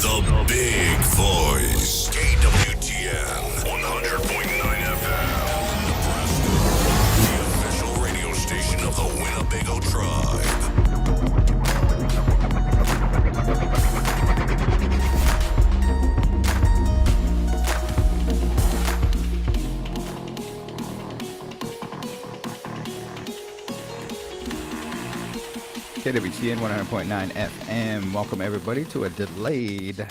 The big voice. KWTN 100.9 FM. Nebraska. The official radio station of the Winnebago tribe. KWTN 100.9 FM. Welcome everybody to a delayed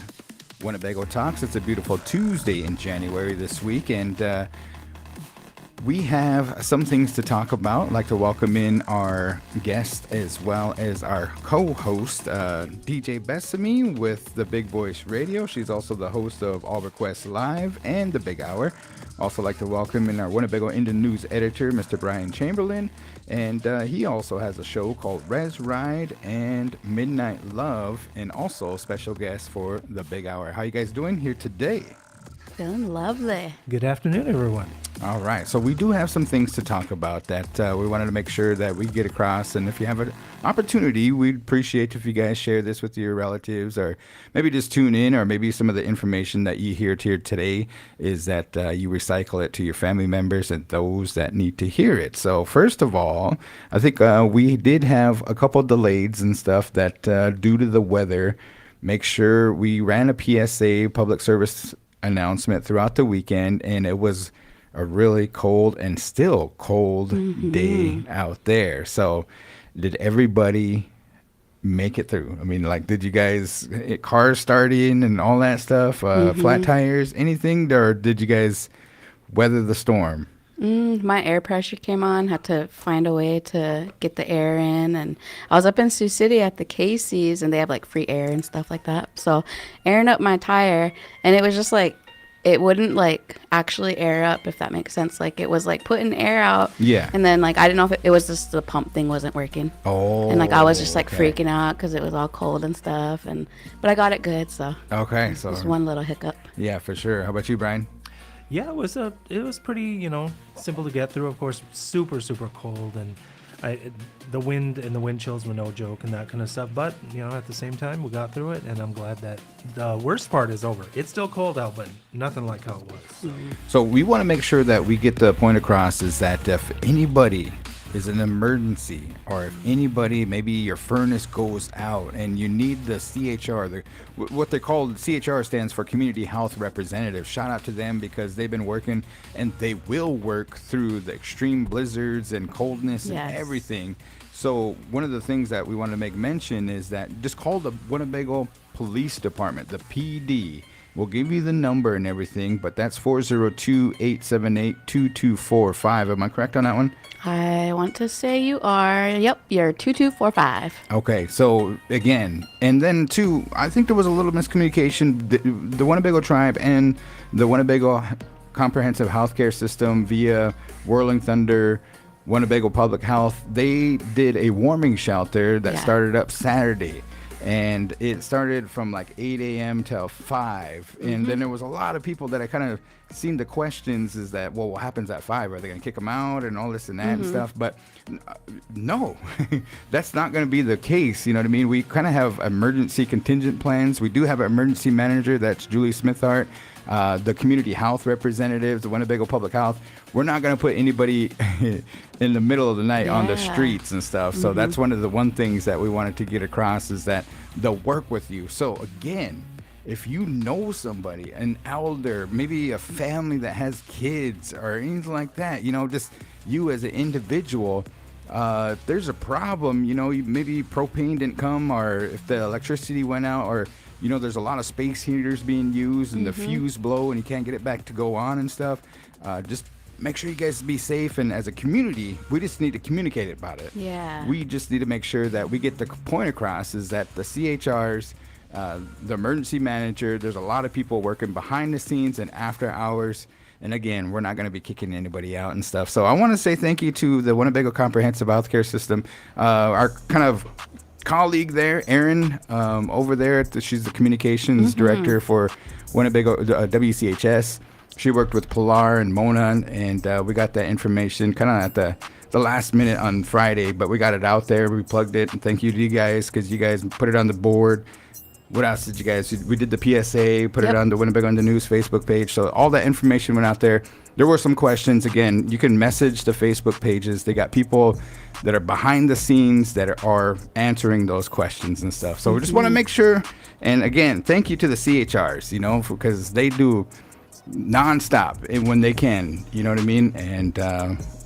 Winnebago Talks. It's a beautiful Tuesday in January this week, and we have some things to talk about. I'd like to welcome in our guest as well as our co-host, DJ Bethani with the Big Voice Radio. She's also the host of All Requests Live and The Big Hour. Also like to welcome in our Winnebago Indian news editor, Mr. Brian Chamberlain. And he also has a show called Res Ride and Midnight Love, and also special guest for The Big Hour. How you guys doing here today? Feeling lovely. Good afternoon, everyone. All right, so we do have some things to talk about that we wanted to make sure that we get across. And if you have an opportunity, we'd appreciate if you guys share this with your relatives, or maybe just tune in, or maybe some of the information that you hear here today is that you recycle it to your family members and those that need to hear it. So first of all, I think we did have a couple delays and stuff that due to the weather. Make sure we ran a PSA, public service announcement, throughout the weekend, and it was a really cold and still cold day out there. So did everybody make it through? I mean, like, did you guys, cars starting and all that stuff, flat tires, anything, or did you guys weather the storm? My air pressure came on, had to find a way to get the air in, and I was up in Sioux City at the Casey's, and they have like free air and stuff like that. So airing up my tire, and it was just like, it wouldn't like actually air up, if that makes sense. Like, it was like putting air out. Yeah. And then like, I didn't know if it was just the pump thing wasn't working. Oh. And like, I was just like freaking out because it was all cold and stuff. But I got it good. So. Okay. So just one little hiccup. Yeah, for sure. How about you, Brian? Yeah, it was pretty, simple to get through. Of course, super, super cold, and the wind and the wind chills were no joke and that kind of stuff. But, at the same time, we got through it, and I'm glad that the worst part is over. It's still cold out, but nothing like how it was. So we want to make sure that we get the point across is that if anybody is an emergency, or if anybody, maybe your furnace goes out and you need the CHR, what they call CHR stands for Community Health Representative. Shout out to them because they've been working, and they will work through the extreme blizzards and coldness and everything. So one of the things that we want to make mention is that just call the Winnebago Police Department, the PD. We'll give you the number and everything, but that's 402-878-2245. Am I correct on that one? I want to say you are. Yep, you're 2245. Okay, so again, and then too, I think there was a little miscommunication. The Winnebago Tribe and the Winnebago Comprehensive Healthcare System via Whirling Thunder, Winnebago Public Health, they did a warming shelter that started up Saturday. And it started from like 8 a.m. till 5. And then there was a lot of people that I kind of seen the questions is that, well, what happens at 5? Are they going to kick them out and all this and that and stuff? But no, that's not going to be the case. You know what I mean? We kind of have emergency contingent plans. We do have an emergency manager. That's Julie Smithart. The community health representatives, the Winnebago Public Health. We're not going to put anybody in the middle of the night on the streets and stuff. So that's one of the things that we wanted to get across is that they'll work with you. So again, if you know somebody, an elder, maybe a family that has kids or anything like that, just you as an individual, if there's a problem, maybe propane didn't come, or if the electricity went out, or there's a lot of space heaters being used and the fuse blow and you can't get it back to go on and stuff. Just make sure you guys be safe. And as a community, we just need to communicate about it. Yeah. We just need to make sure that we get the point across is that the CHRs, the emergency manager, there's a lot of people working behind the scenes and after hours. And again, we're not going to be kicking anybody out and stuff. So I want to say thank you to the Winnebago Comprehensive Healthcare System, our kind of colleague there, Erin, over there. She's the communications director for Winnebago WCHS. She worked with Pilar and Mona, and we got that information kind of at the last minute on Friday, but we got it out there. We plugged it, and thank you to you guys because you guys put it on the board. What else did you guys? We did the PSA, put it Yep. on the Winnebago on the News Facebook page. So all that information went out there. There were some questions. Again, you can message the Facebook pages. They got people that are behind the scenes that are answering those questions and stuff. So we just want to make sure. And again, thank you to the CHRs, because they do nonstop and when they can. You know what I mean? And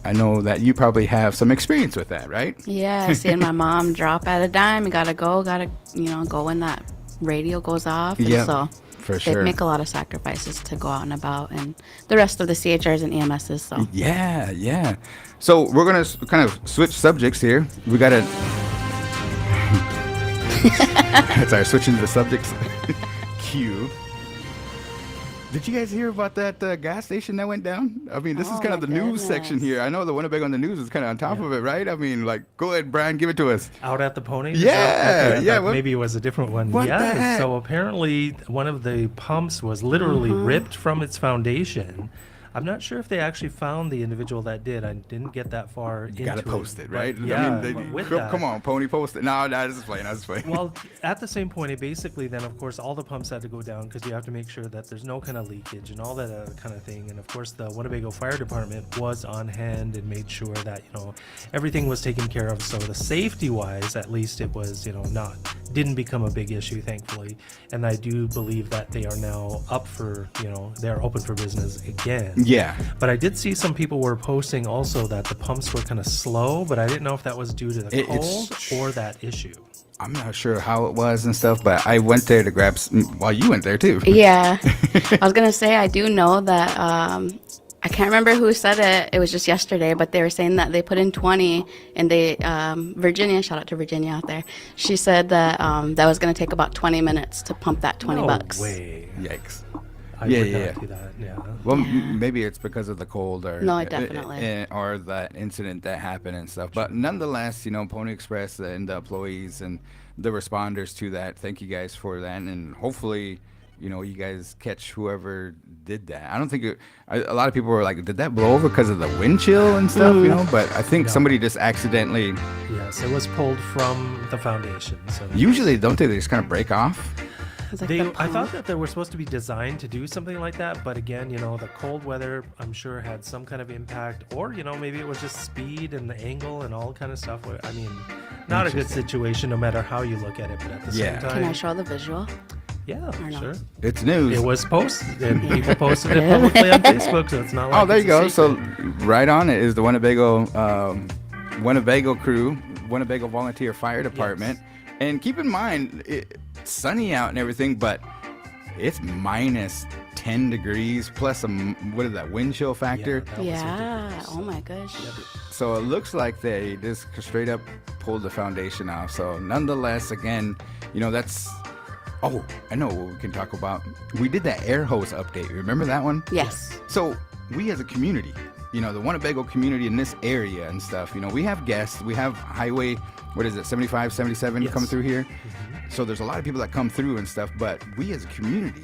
I know that you probably have some experience with that, right? Yeah, seeing my mom drop at a dime, you gotta go when that radio goes off. And Yeah, so for they sure. make a lot of sacrifices to go out and about, and the rest of the CHRs and EMSs. So Yeah. So we're gonna kind of switch subjects here. We gotta. Sorry, switching the subjects. Cue. Did you guys hear about that gas station that went down? I mean, this is Oh, kind of the my news section goodness. here. I know the Winnebago on the News is kind of on top of it, right? I mean, like, go ahead, Brian, give it to us. Out at the Pony? Yeah, yeah, what- Maybe it was a different one. What yeah. the heck? So apparently, one of the pumps was literally ripped from its foundation. I'm not sure if they actually found the individual that did. I didn't get that far into You gotta it. post it, But right? yeah. but with come that- on, Pony, post it. No, I was just playing. Well, at the same point, it basically then, of course, all the pumps had to go down because you have to make sure that there's no kind of leakage and all that kind of thing. And of course, the Winnebago Fire Department was on hand and made sure that everything was taken care of. So the safety-wise, at least, it was didn't become a big issue, thankfully. And I do believe that they are now up for they're open for business again. Yeah. But I did see some people were posting also that the pumps were kind of slow, but I didn't know if that was due to the cold or that issue. I'm not sure how it was and stuff, but I went there to grab. Well, you went there too. yeah, I was gonna say I do know that. I can't remember who said it. It was just yesterday, but they were saying that they put in 20, and Virginia, shout out to Virginia out there. She said that that was gonna take about 20 minutes to pump that 20 No bucks. way. Yikes. I Yeah, would yeah, not do that. Yeah. Well, maybe it's because of the cold or No, definitely. or that incident that happened and stuff. But nonetheless, Pony Express and the employees and the responders to that, thank you guys for that, and hopefully, you guys catch whoever did that. I don't think a lot of people were like, did that blow over because of the wind chill and stuff, But I think No. somebody just accidentally. Yes, it was pulled from the foundation. So Usually, don't they just kind of break off? It's like I the thought pump. that they were supposed to be designed to do something like that, but again, the cold weather, I'm sure, had some kind of impact, or maybe it was just speed and the angle and all kind of stuff. I mean, not a good situation, no matter how you look at it. But at the Yeah. same Can I time, show the visual? yeah, Or not? sure. It's news. It was posted, and people posted it publicly on Facebook, so it's not like Oh, there it's you a go. So secret. right on it is the Winnebago crew, Winnebago Volunteer Fire Department. And keep in mind, it's sunny out and everything, but it's minus 10 degrees plus what is that, wind chill factor? that was Yeah. ridiculous. Oh my gosh. So it looks like they just straight up pulled the foundation off. So nonetheless, again, that's. Oh, I know what we can talk about. We did that air hose update. Remember that one? Yes. So we as a community, the Winnebago community in this area and stuff, we have guests. We have highway, 75, 77 Yes. come through here. So there's a lot of people that come through and stuff, but we as a community,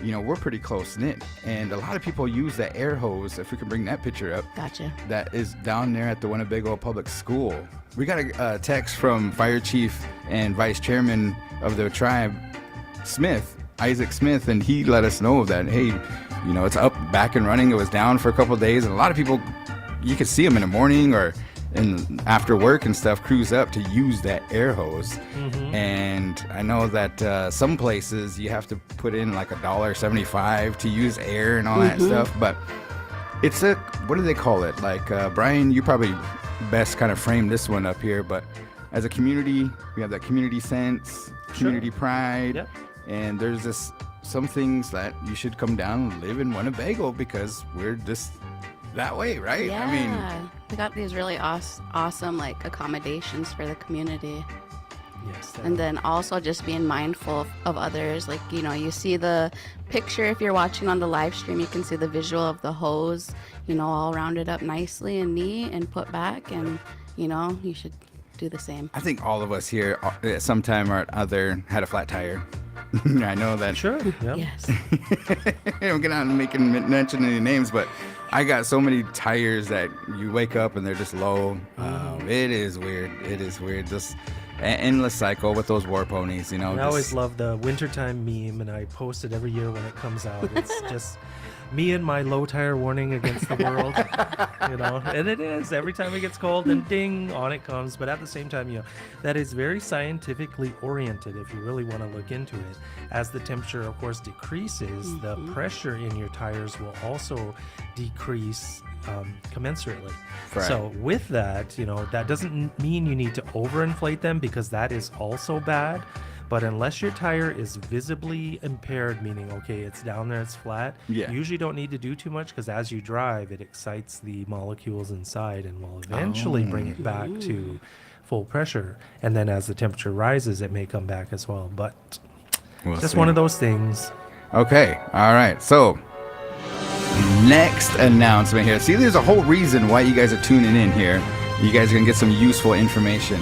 we're pretty close knit. And a lot of people use that air hose, if we can bring that picture up, Gotcha. that is down there at the Winnebago Public School. We got a text from Fire Chief and Vice Chairman of the tribe, Isaac Smith, and he let us know that, hey, it's up, back and running. It was down for a couple of days, and a lot of people, you could see them in the morning or after work and stuff, cruise up to use that air hose. And I know that some places you have to put in like $1.75 to use air and all that stuff, but it's what do they call it? Like, Brian, you probably best kind of frame this one up here, but as a community, we have that community sense, community pride, Yep. and there's some things that you should come down and live in Winnebago because we're just that way, right? Yeah. I mean, we got these really awesome accommodations for the community. Yes. And then also just being mindful of others. Like, you see the picture, if you're watching on the live stream, you can see the visual of the hose, all rounded up nicely and neat and put back. And, you should do the same. I think all of us here at some time or other had a flat tire. I know that. Sure. Yeah. Yes. I'm not mention any names, but I got so many tires that you wake up and they're just low. It is weird. It is weird. endless cycle with those war ponies, I always love the wintertime meme, and I post it every year when it comes out. It's just me and my low tire warning against the world, and it is every time it gets cold, and ding, on it comes. But at the same time, that is very scientifically oriented if you really want to look into it. As the temperature, of course, decreases, the pressure in your tires will also decrease commensurately. Right. So with that, that doesn't mean you need to overinflate them, because that is also bad. But unless your tire is visibly impaired, meaning, okay, it's down there, it's flat, you usually don't need to do too much, because as you drive, it excites the molecules inside and will eventually bring it back to full pressure. And then as the temperature rises, it may come back as well. But just one of those things. Okay. All right. So next announcement here. See, there's a whole reason why you guys are tuning in here. You guys are going to get some useful information.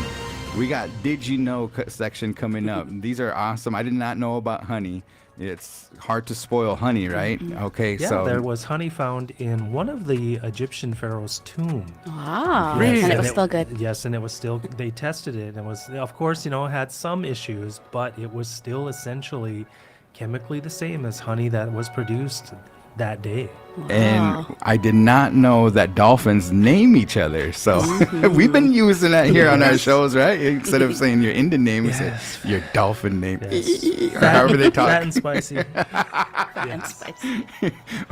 We got Did You Know section coming up. These are awesome. I did not know about honey. It's hard to spoil honey, right? Okay, Yeah, so there was honey found in one of the Egyptian pharaohs' tomb. Wow. Really? And it was still good. Yes, and it was still, they tested it, and it was, of course, had some issues, but it was still essentially chemically the same as honey that was produced that day. And I did not know that dolphins name each other. So we've been using that here on our shows, right? Instead of saying your Indian name, we say your dolphin name. Yes. Or however they talk. Fat and spicy. And spicy.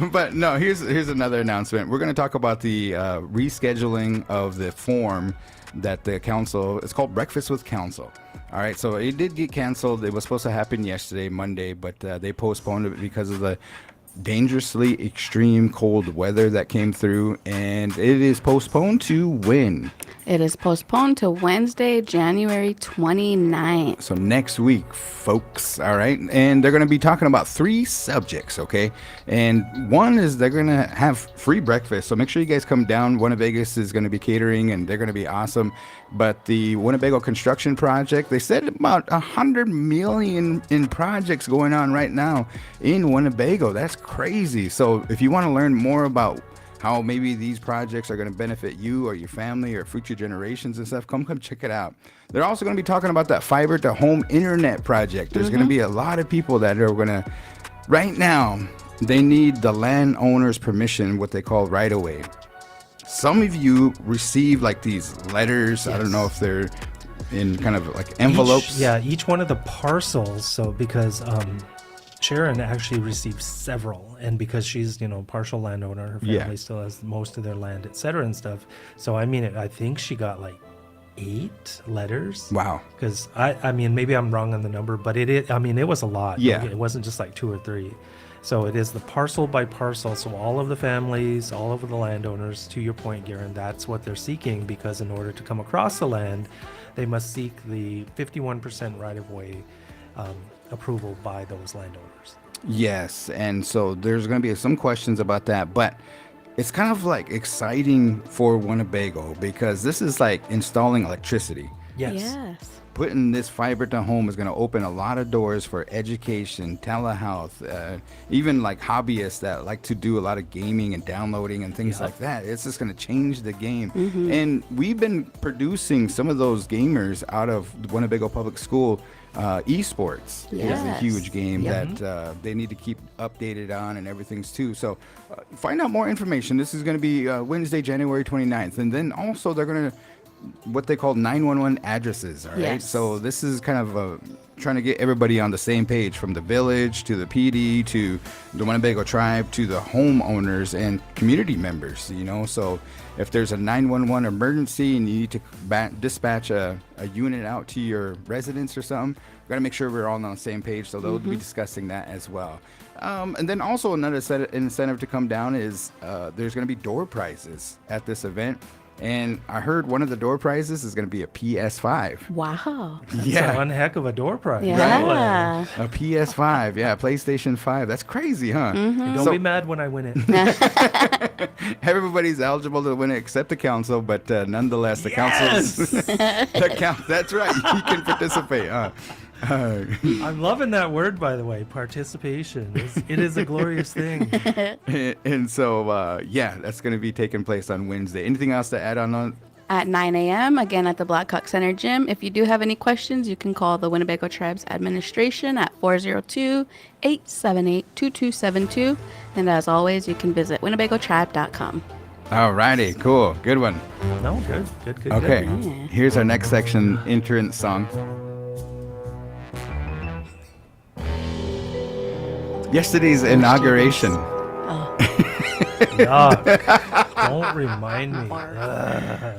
But no, here's another announcement. We're going to talk about the rescheduling of the form that the council, it's called Breakfast with Council. All right, so it did get canceled. It was supposed to happen yesterday, Monday, but they postponed it because of the dangerously extreme cold weather that came through, and it is postponed to when? It is postponed to Wednesday, January 29th. So next week, folks. All right, and they're going to be talking about 3 subjects, okay? And one is they're going to have free breakfast, so make sure you guys come down. Winnebago is going to be catering, and they're going to be awesome. But the Winnebago construction project, they said about $100 million in projects going on right now in Winnebago. That's crazy. So if you want to learn more about how maybe these projects are going to benefit you or your family or future generations and stuff, come check it out. They're also going to be talking about that fiber to home internet project. There's going to be a lot of people that are going to, right now, they need the landowner's permission, what they call right of way. Some of you receive like these letters. Yes. I don't know if they're in kind of like envelopes. Each one of the parcels. So because Sharon actually received several, and because she's partial landowner, her family still has most of their land, etc. and stuff. So I think she got like 8 letters. Wow. Because I mean maybe I'm wrong on the number, but it was a lot. Yeah. It wasn't just like 2 or 3. So it is the parcel by parcel. So all of the families, all of the landowners, to your point, Garan, that's what they're seeking, because in order to come across the land, they must seek the 51% right-of-way approval by those landowners. Yes, and so there's going to be some questions about that, but it's kind of like exciting for Winnebago because this is like installing electricity. Yes. Putting this fiber to home is going to open a lot of doors for education, telehealth, even like hobbyists that like to do a lot of gaming and downloading and things like that. It's just going to change the game. And we've been producing some of those gamers out of the Winnebago Public School. Esports is a huge game that they need to keep updated on, and everything's too. So find out more information. This is going to be Wednesday, January 29th. And then also they're going to what they call 911 addresses. All right. Yes. So this is kind of trying to get everybody on the same page, from the village to the PD to the Winnebago tribe to the homeowners and community members, so if there's a 911 emergency and you need to dispatch a unit out to your residence or something, we've got to make sure we're all on the same page. So they'll be discussing that as well. And then also another incentive to come down is there's going to be door prizes at this event. And I heard one of the door prizes is going to be a PS5. Wow. That's one heck of a door prize. Yeah. A PS5. Yeah, PlayStation 5. That's crazy, huh? Don't be mad when I win it. Everybody's eligible to win it except the council, but nonetheless, the council's... That's right. You can participate, huh? I'm loving that word, by the way, participation. It is a glorious thing. And so, that's going to be taking place on Wednesday. Anything else to add on at 9 a.m. again at the Blackhawk Center Gym. If you do have any questions, you can call the Winnebago Tribes Administration at 402-878-2272. And as always, you can visit winnebagotribe.com. All righty, cool, good one. No, good. Okay, Yeah. here's our next section, entrance song. Yesterday's inauguration. Yuck. Don't remind me.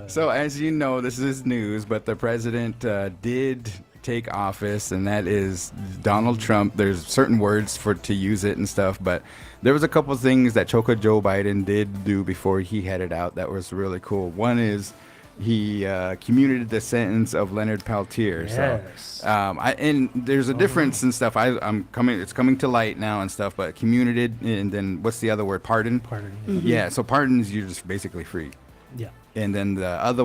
So as you know, this is news, but the president did take office, and that is Donald Trump. There's certain words to use it and stuff, but there was a couple things that Choka Joe Biden did do before he headed out that was really cool. One is he commuted the sentence of Leonard Peltier. Yes. So, and there's a difference and stuff. It's coming to light now and stuff. But commuted, and then what's the other word? Pardon. Pardon. Yeah. So pardons, you're just basically free. Yeah. And then the other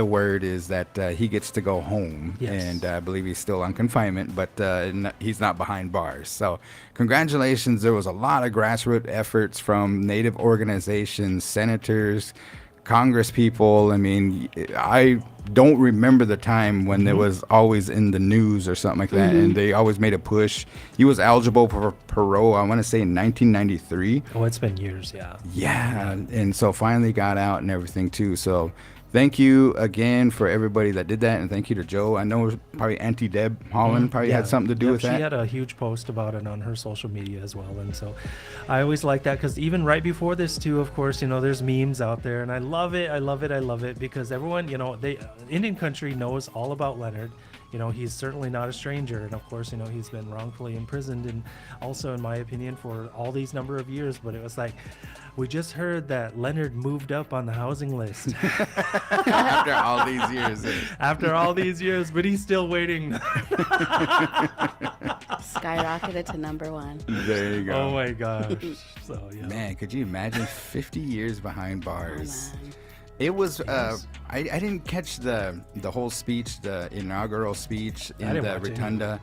word is that he gets to go home. Yes. And I believe he's still on confinement, but he's not behind bars. So congratulations. There was a lot of grassroots efforts from Native organizations, senators, Congress people. I mean, I don't remember the time when it was always in the news or something like that, and they always made a push. He was eligible for parole, I want to say in 1993. Oh, it's been years, yeah. Yeah, and so finally got out and everything too. So thank you again for everybody that did that, and thank you to Joe. I know probably Auntie Deb Holland probably had something to do with that. She had a huge post about it on her social media as well, and so I always like that because even right before this too, of course, there's memes out there, and I love it because everyone, Indian country knows all about Leonard. He's certainly not a stranger, and of course, he's been wrongfully imprisoned, and also, in my opinion, for all these number of years. But it was like, we just heard that Leonard moved up on the housing list After all these years. after all these years, but he's still waiting. Skyrocketed to number 1. There you go. Oh my gosh! So yeah, Man, could you imagine 50 years behind bars? Oh, man. It was. Yes. I didn't catch the whole speech, the inaugural speech in didn't the watch it rotunda,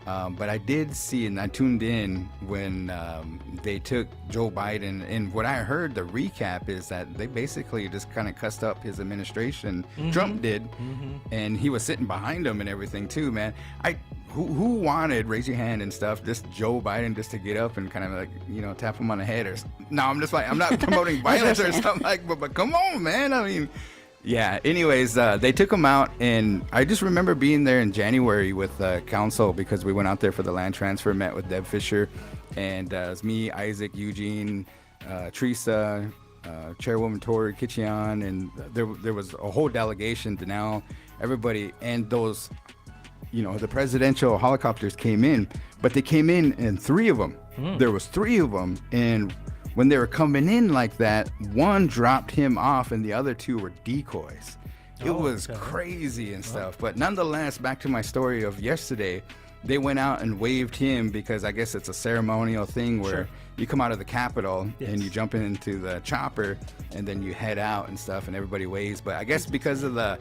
but I did see and I tuned in when they took Joe Biden. And what I heard, the recap is that they basically just kind of cussed up his administration. Trump did, and he was sitting behind him and everything too. Man, who wanted, raise your hand and stuff, just Joe Biden just to get up and kind of like, tap him on the head or no, I'm just like, I'm not promoting violence or something like, but come on, man. I mean, yeah. Anyways, they took him out, and I just remember being there in January with council because we went out there for the land transfer, met with Deb Fisher, and it was me, Isaac, Eugene, Teresa, Chairwoman Tori Kitchian, and there was a whole delegation to now everybody, and those, the presidential helicopters came in, but they came in 3 of them. There was 3 of them, and when they were coming in like that, one dropped him off and the other 2 were decoys. It was crazy and stuff. But nonetheless, back to my story of yesterday, they went out and waved him because I guess it's a ceremonial thing where you come out of the Capitol and you jump into the chopper and then you head out and stuff and everybody waves. But I guess because of the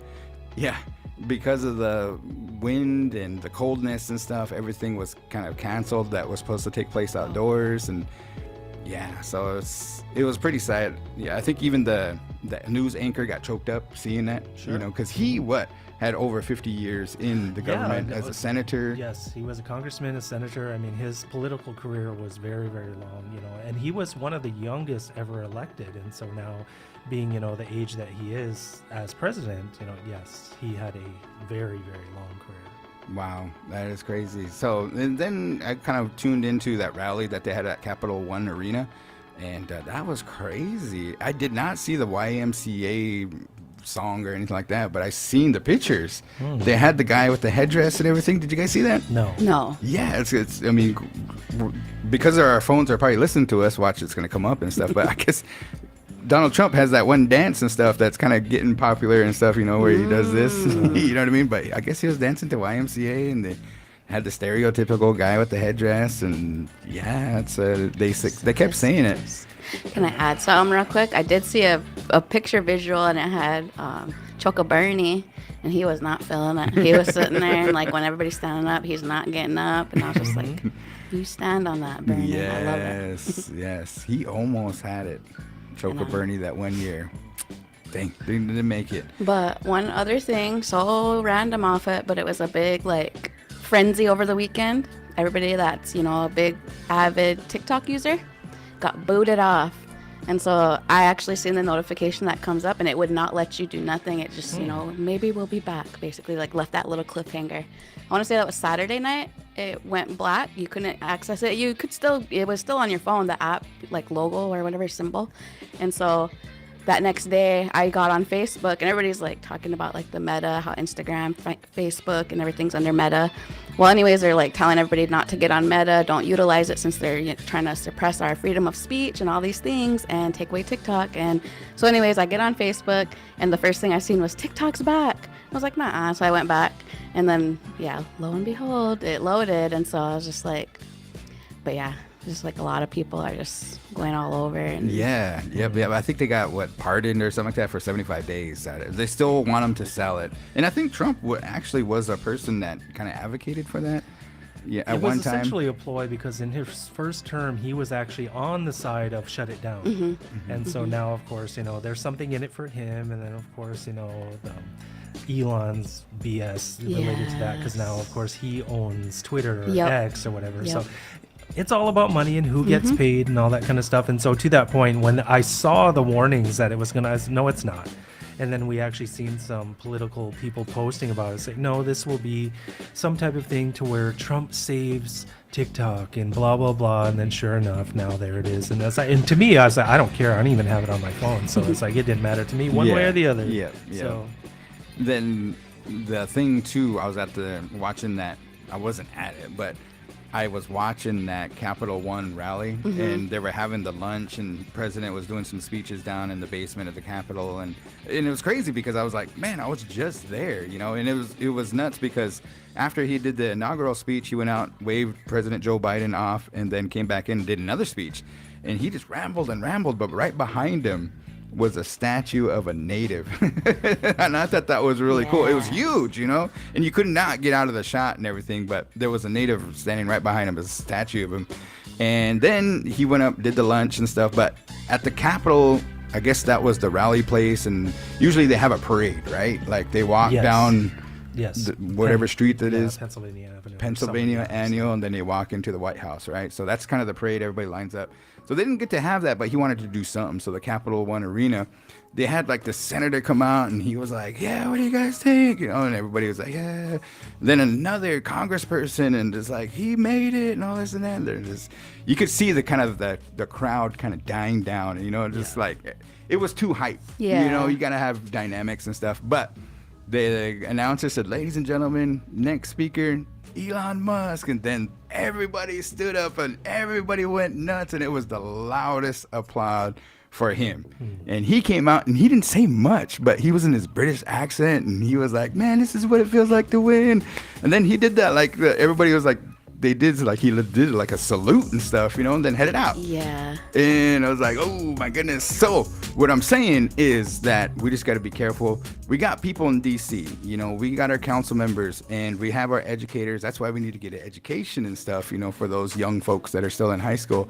wind and the coldness and stuff, everything was kind of canceled that was supposed to take place outdoors. And so it was pretty sad. I think even the news anchor got choked up seeing that, because he had over 50 years in the government as a senator. Yes, he was a congressman, a senator. I mean, his political career was very, very long, and he was one of the youngest ever elected. And so now, being, the age that he is as president, yes, he had a very, very long career. Wow, that is crazy. So, and then I kind of tuned into that rally that they had at Capital One Arena, and that was crazy. I did not see the YMCA song or anything like that, but I seen the pictures. They had the guy with the headdress and everything. Did you guys see that? No. Yeah, it's I mean, because our phones are probably listening to us, watch it's going to come up and stuff, but I guess Donald Trump has that one dance and stuff that's kind of getting popular and stuff, where he does this, you know what I mean? But I guess he was dancing to YMCA, and they had the stereotypical guy with the headdress, and it's they kept saying it. Can I add something real quick? I did see a picture visual, and it had Choka Bernie, and he was not feeling it. He was sitting there, and like when everybody's standing up, he's not getting up, and I was just like, you stand on that, Bernie. I love it. Yes, he almost had it. Choka Bernie that one year. dang, they didn't make it. But one other thing, so random off it, but it was a big like frenzy over the weekend. Everybody that's, a big avid TikTok user got booted off. And so I actually seen the notification that comes up and it would not let you do nothing. It just, maybe we'll be back, basically, like left that little cliffhanger. I want to say that was Saturday night. It went black. You couldn't access it. It was still on your phone, the app, like logo or whatever symbol. And so that next day I got on Facebook and everybody's like talking about like the meta, how Instagram, Facebook and everything's under meta. Well, anyways, they're like telling everybody not to get on meta, don't utilize it since they're trying to suppress our freedom of speech and all these things and take away TikTok. And so anyways, I get on Facebook and the first thing I seen was TikTok's back. I was like, nah. So I went back and then, lo and behold, it loaded. And so I was just like, but yeah. Just like a lot of people are just going all over. And yeah. I think they got pardoned or something like that for 75 days. They still want them to sell it, and I think Trump actually was a person that kind of advocated for that. Yeah, at one time. It was essentially a ploy because in his first term he was actually on the side of shut it down, and so now of course there's something in it for him, and then of course Elon's BS related to that because now of course he owns Twitter or X or whatever. So it's all about money and who gets paid and all that kind of stuff. And so to that point, when I saw the warnings that it was I said, no, it's not. And then we actually seen some political people posting about it, saying, no, this will be some type of thing to where Trump saves TikTok and blah, blah, blah. And then sure enough, now there it is. And to me, I was like, I don't care. I don't even have it on my phone. So it's like, it didn't matter to me one way or the other. Yeah. So then the thing too, I was watching that. I wasn't at it, but I was watching that Capital One rally, and they were having the lunch, and the president was doing some speeches down in the basement of the Capitol, and it was crazy because I was like, man, I was just there, and it was nuts because after he did the inaugural speech, he went out, waved President Joe Biden off, and then came back in and did another speech, and he just rambled, but right behind him was a statue of a native. And I thought that was really cool. It was huge, and you could not get out of the shot and everything, but there was a native standing right behind him, a statue of him. And then he went up, did the lunch and stuff, but at the Capitol, I guess that was the rally place, and usually they have a parade, right? Like they walk down whatever street that is. Pennsylvania Avenue. Pennsylvania Annual, and then they walk into the White House, right? So that's kind of the parade. Everybody lines up. So they didn't get to have that, but he wanted to do something. So the Capital One Arena, they had like the senator come out, and he was like, yeah, what do you guys think? And everybody was like, yeah. Then another congressperson, and just like, he made it, and all this and that. They're just, you could see the kind of the crowd kind of dying down, just like, it was too hype. Yeah. You got to have dynamics and stuff. But the announcer said, ladies and gentlemen, next speaker, Elon Musk. And then everybody stood up and everybody went nuts, and it was the loudest applause for him. And he came out and he didn't say much, but he was in his British accent, and he was like, man, this is what it feels like to win. And then he did that, like everybody was like, he did like a salute and stuff, and then headed out. Yeah. And I was like, oh my goodness. So what I'm saying is that we just got to be careful. We got people in DC, we got our council members, and we have our educators. That's why we need to get an education and stuff, for those young folks that are still in high school,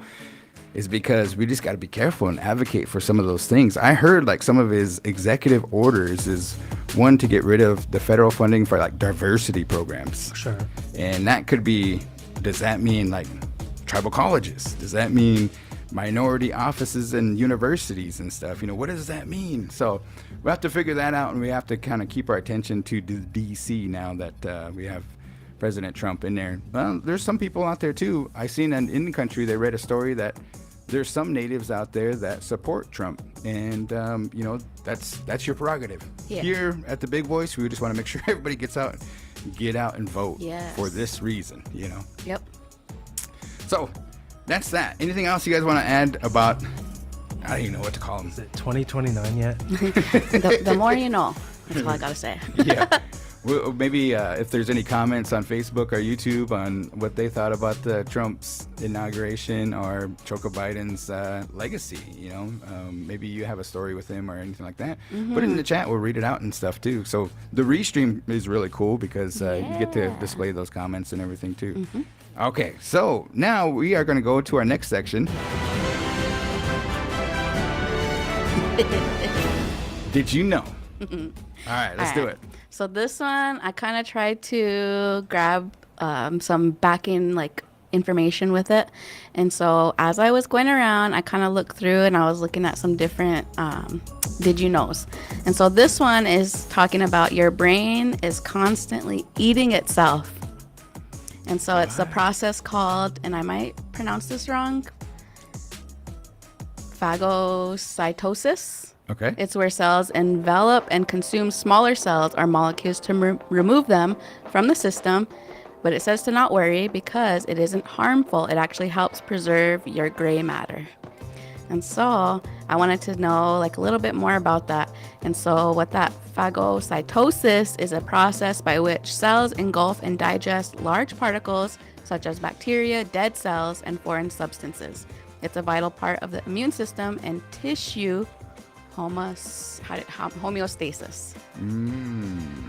is because we just got to be careful and advocate for some of those things. I heard like some of his executive orders is one to get rid of the federal funding for like diversity programs. Sure. And that could be, does that mean like tribal colleges? Does that mean minority offices and universities and stuff? What does that mean? So we have to figure that out, and we have to kind of keep our attention to DC now that we have President Trump in there. Well, there's some people out there too. I seen in the country, they read a story that there's some natives out there that support Trump, and that's your prerogative. Yeah. Here at the Big Voice, we just want to make sure everybody get out and vote for this reason, Yep. So that's that. Anything else you guys want to add about, I don't even know what to call them. Is it 2029 yet? the more you know. That's all I got to say. Yeah. Well, maybe if there's any comments on Facebook or YouTube on what they thought about the Trump's inauguration or Joe Biden's legacy, maybe you have a story with him or anything like that. Put it in the chat. We'll read it out and stuff too. So the restream is really cool because you get to display those comments and everything too. Okay, so now we are going to go to our next section. Did you know? All right, let's do it. So this one, I kind of tried to grab some backing like information with it. And so as I was going around, I kind of looked through and I was looking at some different did you knows. And so this one is talking about your brain is constantly eating itself. And so it's a process called, and I might pronounce this wrong, phagocytosis. Okay. It's where cells envelop and consume smaller cells or molecules to remove them from the system. But it says to not worry because it isn't harmful. It actually helps preserve your gray matter. And so I wanted to know like a little bit more about that. And so what that phagocytosis is a process by which cells engulf and digest large particles such as bacteria, dead cells, and foreign substances. It's a vital part of the immune system and tissue homeostasis.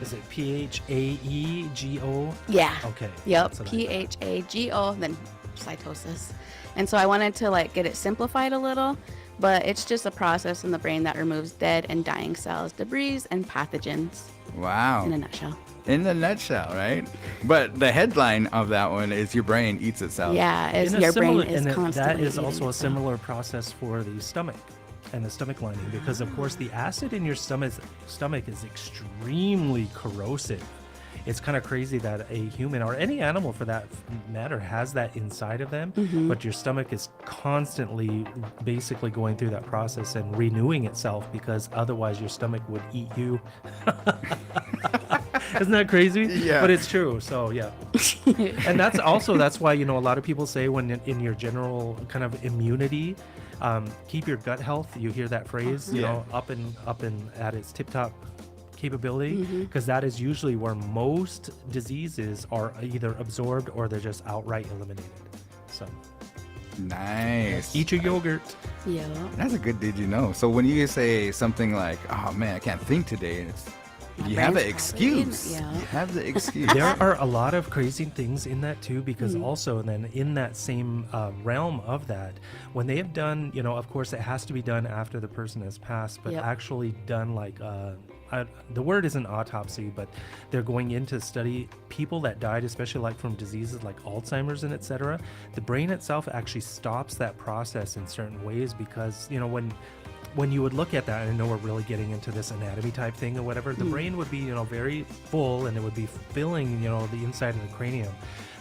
Is it PHAEGO? Yeah. Okay. Yep. That's what I PHAGO, then cytosis. And so I wanted to like get it simplified a little, but it's just a process in the brain that removes dead and dying cells, debris, and pathogens. Wow. In a nutshell. In a nutshell, right? But the headline of that one is your brain eats itself. Yeah, it's, In a your similar- brain is and constantly that is eating also a itself. similar process for the stomach and the stomach lining, because of course the acid in your stomach is extremely corrosive. It's kind of crazy that a human or any animal for that matter has that inside of them, but your stomach is constantly basically going through that process and renewing itself, because otherwise your stomach would eat you. Isn't that crazy? Yeah. But it's true. So yeah. And that's why, a lot of people say when in your general kind of immunity, keep your gut health. You hear that phrase, up and at its tip top capability, because that is usually where most diseases are either absorbed or they're just outright eliminated. So Nice. eat your yogurt. Yeah. That's a good did you know. So when you say something like, oh man, I can't think today, and it's you have an brain's excuse. probably- yeah. You have the excuse. There are a lot of crazy things in that too, because also then in that same realm of that, when they have done, of course it has to be done after the person has passed, but Yep. actually done like the word isn't autopsy, but they're going in to study people that died, especially like from diseases like Alzheimer's and etc. The brain itself actually stops that process in certain ways, because when you would look at that, and I know we're really getting into this anatomy type thing or whatever, the brain would be, very full, and it would be filling, the inside of the cranium.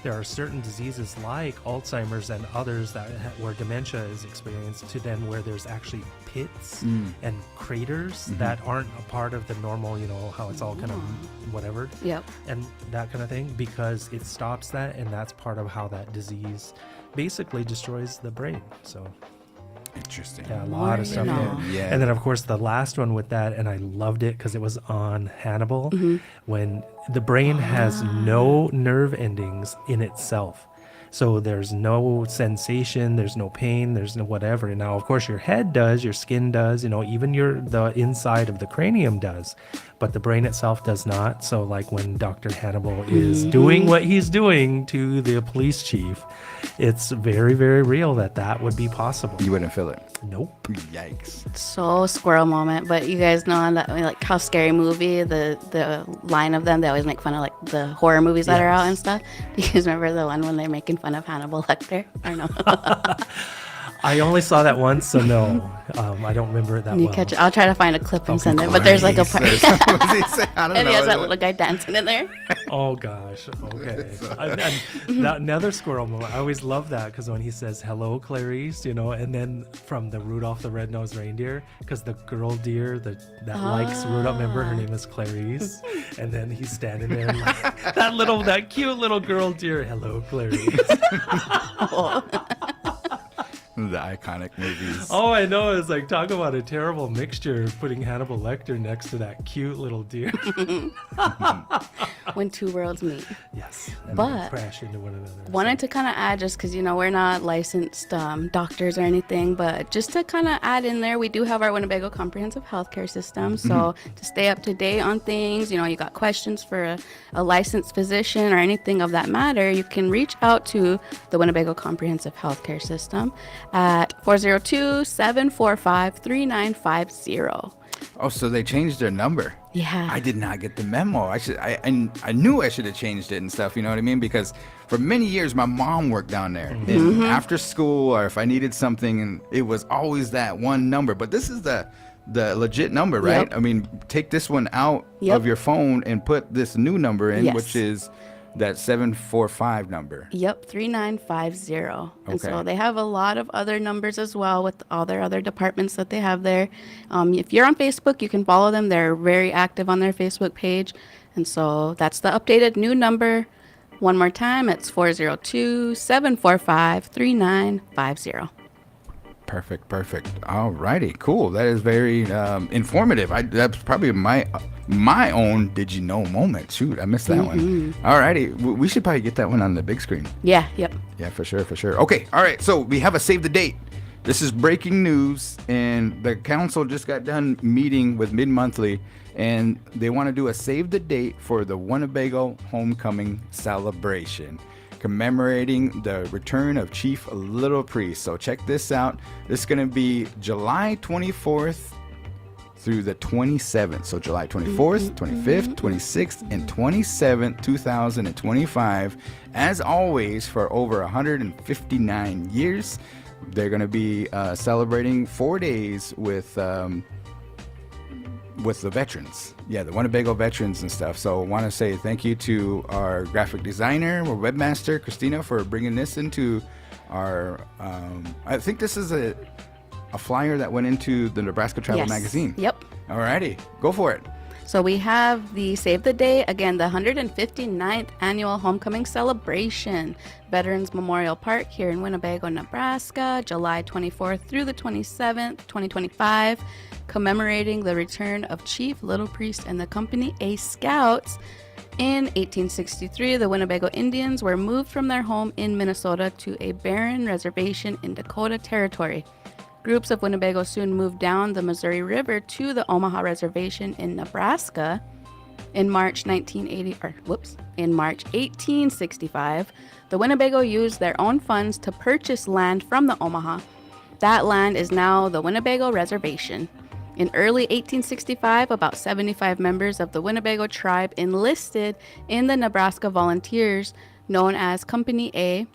There are certain diseases like Alzheimer's and others where dementia is experienced, to then where there's actually pits and craters that aren't a part of the normal, how it's all kind of whatever. Yep. And that kind of thing, because it stops that, and that's part of how that disease basically destroys the brain. So Interesting. yeah, a More lot of you stuff. know. Yeah. And then of course the last one with that, and I loved it because it was on Hannibal, when the brain has no nerve endings in itself. So there's no sensation, there's no pain, there's no whatever. And now of course your head does, your skin does, even the inside of the cranium does, but the brain itself does not. So like when Dr. Hannibal is doing what he's doing to the police chief, it's very, very real that would be possible. You wouldn't feel it. Nope. Yikes. So squirrel moment, but you guys know that like how Scary Movie, the line of them, they always make fun of like the horror movies that are out and stuff. Do you guys remember the one when they're making fun of Hannibal Lecter? Or no? I only saw that once, so no, I don't remember it that You well. catch it. I'll try to find a clip and send it. But there's like a part, What does he say? I don't and know. he has that little guy dancing in there. Oh gosh. Okay. Another squirrel moment. I always love that, because when he says "Hello, Clarice," and then from the Rudolph the Red-Nosed Reindeer, because the girl deer that likes Rudolph, remember her name is Clarice, and then he's standing there like, that cute little girl deer. Hello, Clarice. The iconic movies. Oh, I know. It's like, talk about a terrible mixture, putting Hannibal Lecter next to that cute little deer. When two worlds meet. Yes. And But they crash into one another. Wanted to kind of add, just because we're not licensed doctors or anything, but just to kind of add in there, we do have our Winnebago Comprehensive Healthcare System. So to stay up to date on things, you got questions for a licensed physician or anything of that matter, you can reach out to the Winnebago Comprehensive Healthcare System at 402-745-3950. Oh, so they changed their number. Yeah. I did not get the memo. I knew I should have changed it and stuff, you know what I mean? Because for many years my mom worked down there. And after school, or if I needed something, and it was always that one number. But this is the legit number, right? Yep. I mean, take this one out Yep. of your phone and put this new number in, Yes. which is that 745 number. Yep, 3950. And so Okay. they have a lot of other numbers as well with all their other departments that they have there. If you're on Facebook, you can follow them. They're very active on their Facebook page. And so that's the updated new number. One more time, it's 402-745-3950. Perfect. All righty, cool. That is very informative. That's probably my own did you know moment. Shoot, I missed that one. All righty, we should probably get that one on the big screen. Yeah, yep. Yeah, for sure. Okay, all right. So we have a save the date. This is breaking news, and the council just got done meeting with Mid-Monthly, and they want to do a save the date for the Winnebago Homecoming Celebration, commemorating the return of Chief Little Priest. So check this out. This is going to be July 24th through the 27th. So July 24th, 25th, 26th, and 27th, 2025. As always, for over 159 years, they're going to be celebrating 4 days with the veterans. Yeah, the Winnebago veterans and stuff. So I want to say thank you to our graphic designer or webmaster, Christina, for bringing this into our, I think this is a flyer that went into the Nebraska Travel Yes. magazine. Yep. Alrighty, go for it. So we have the Save the Day, again, the 159th Annual Homecoming Celebration, Veterans Memorial Park here in Winnebago, Nebraska, July 24th through the 27th, 2025, commemorating the return of Chief Little Priest and the Company A Scouts. In 1863, the Winnebago Indians were moved from their home in Minnesota to a barren reservation in Dakota Territory. Groups of Winnebago soon moved down the Missouri River to the Omaha Reservation in Nebraska. In March 1865, the Winnebago used their own funds to purchase land from the Omaha. That land is now the Winnebago Reservation. In early 1865, about 75 members of the Winnebago tribe enlisted in the Nebraska Volunteers, known as Company A,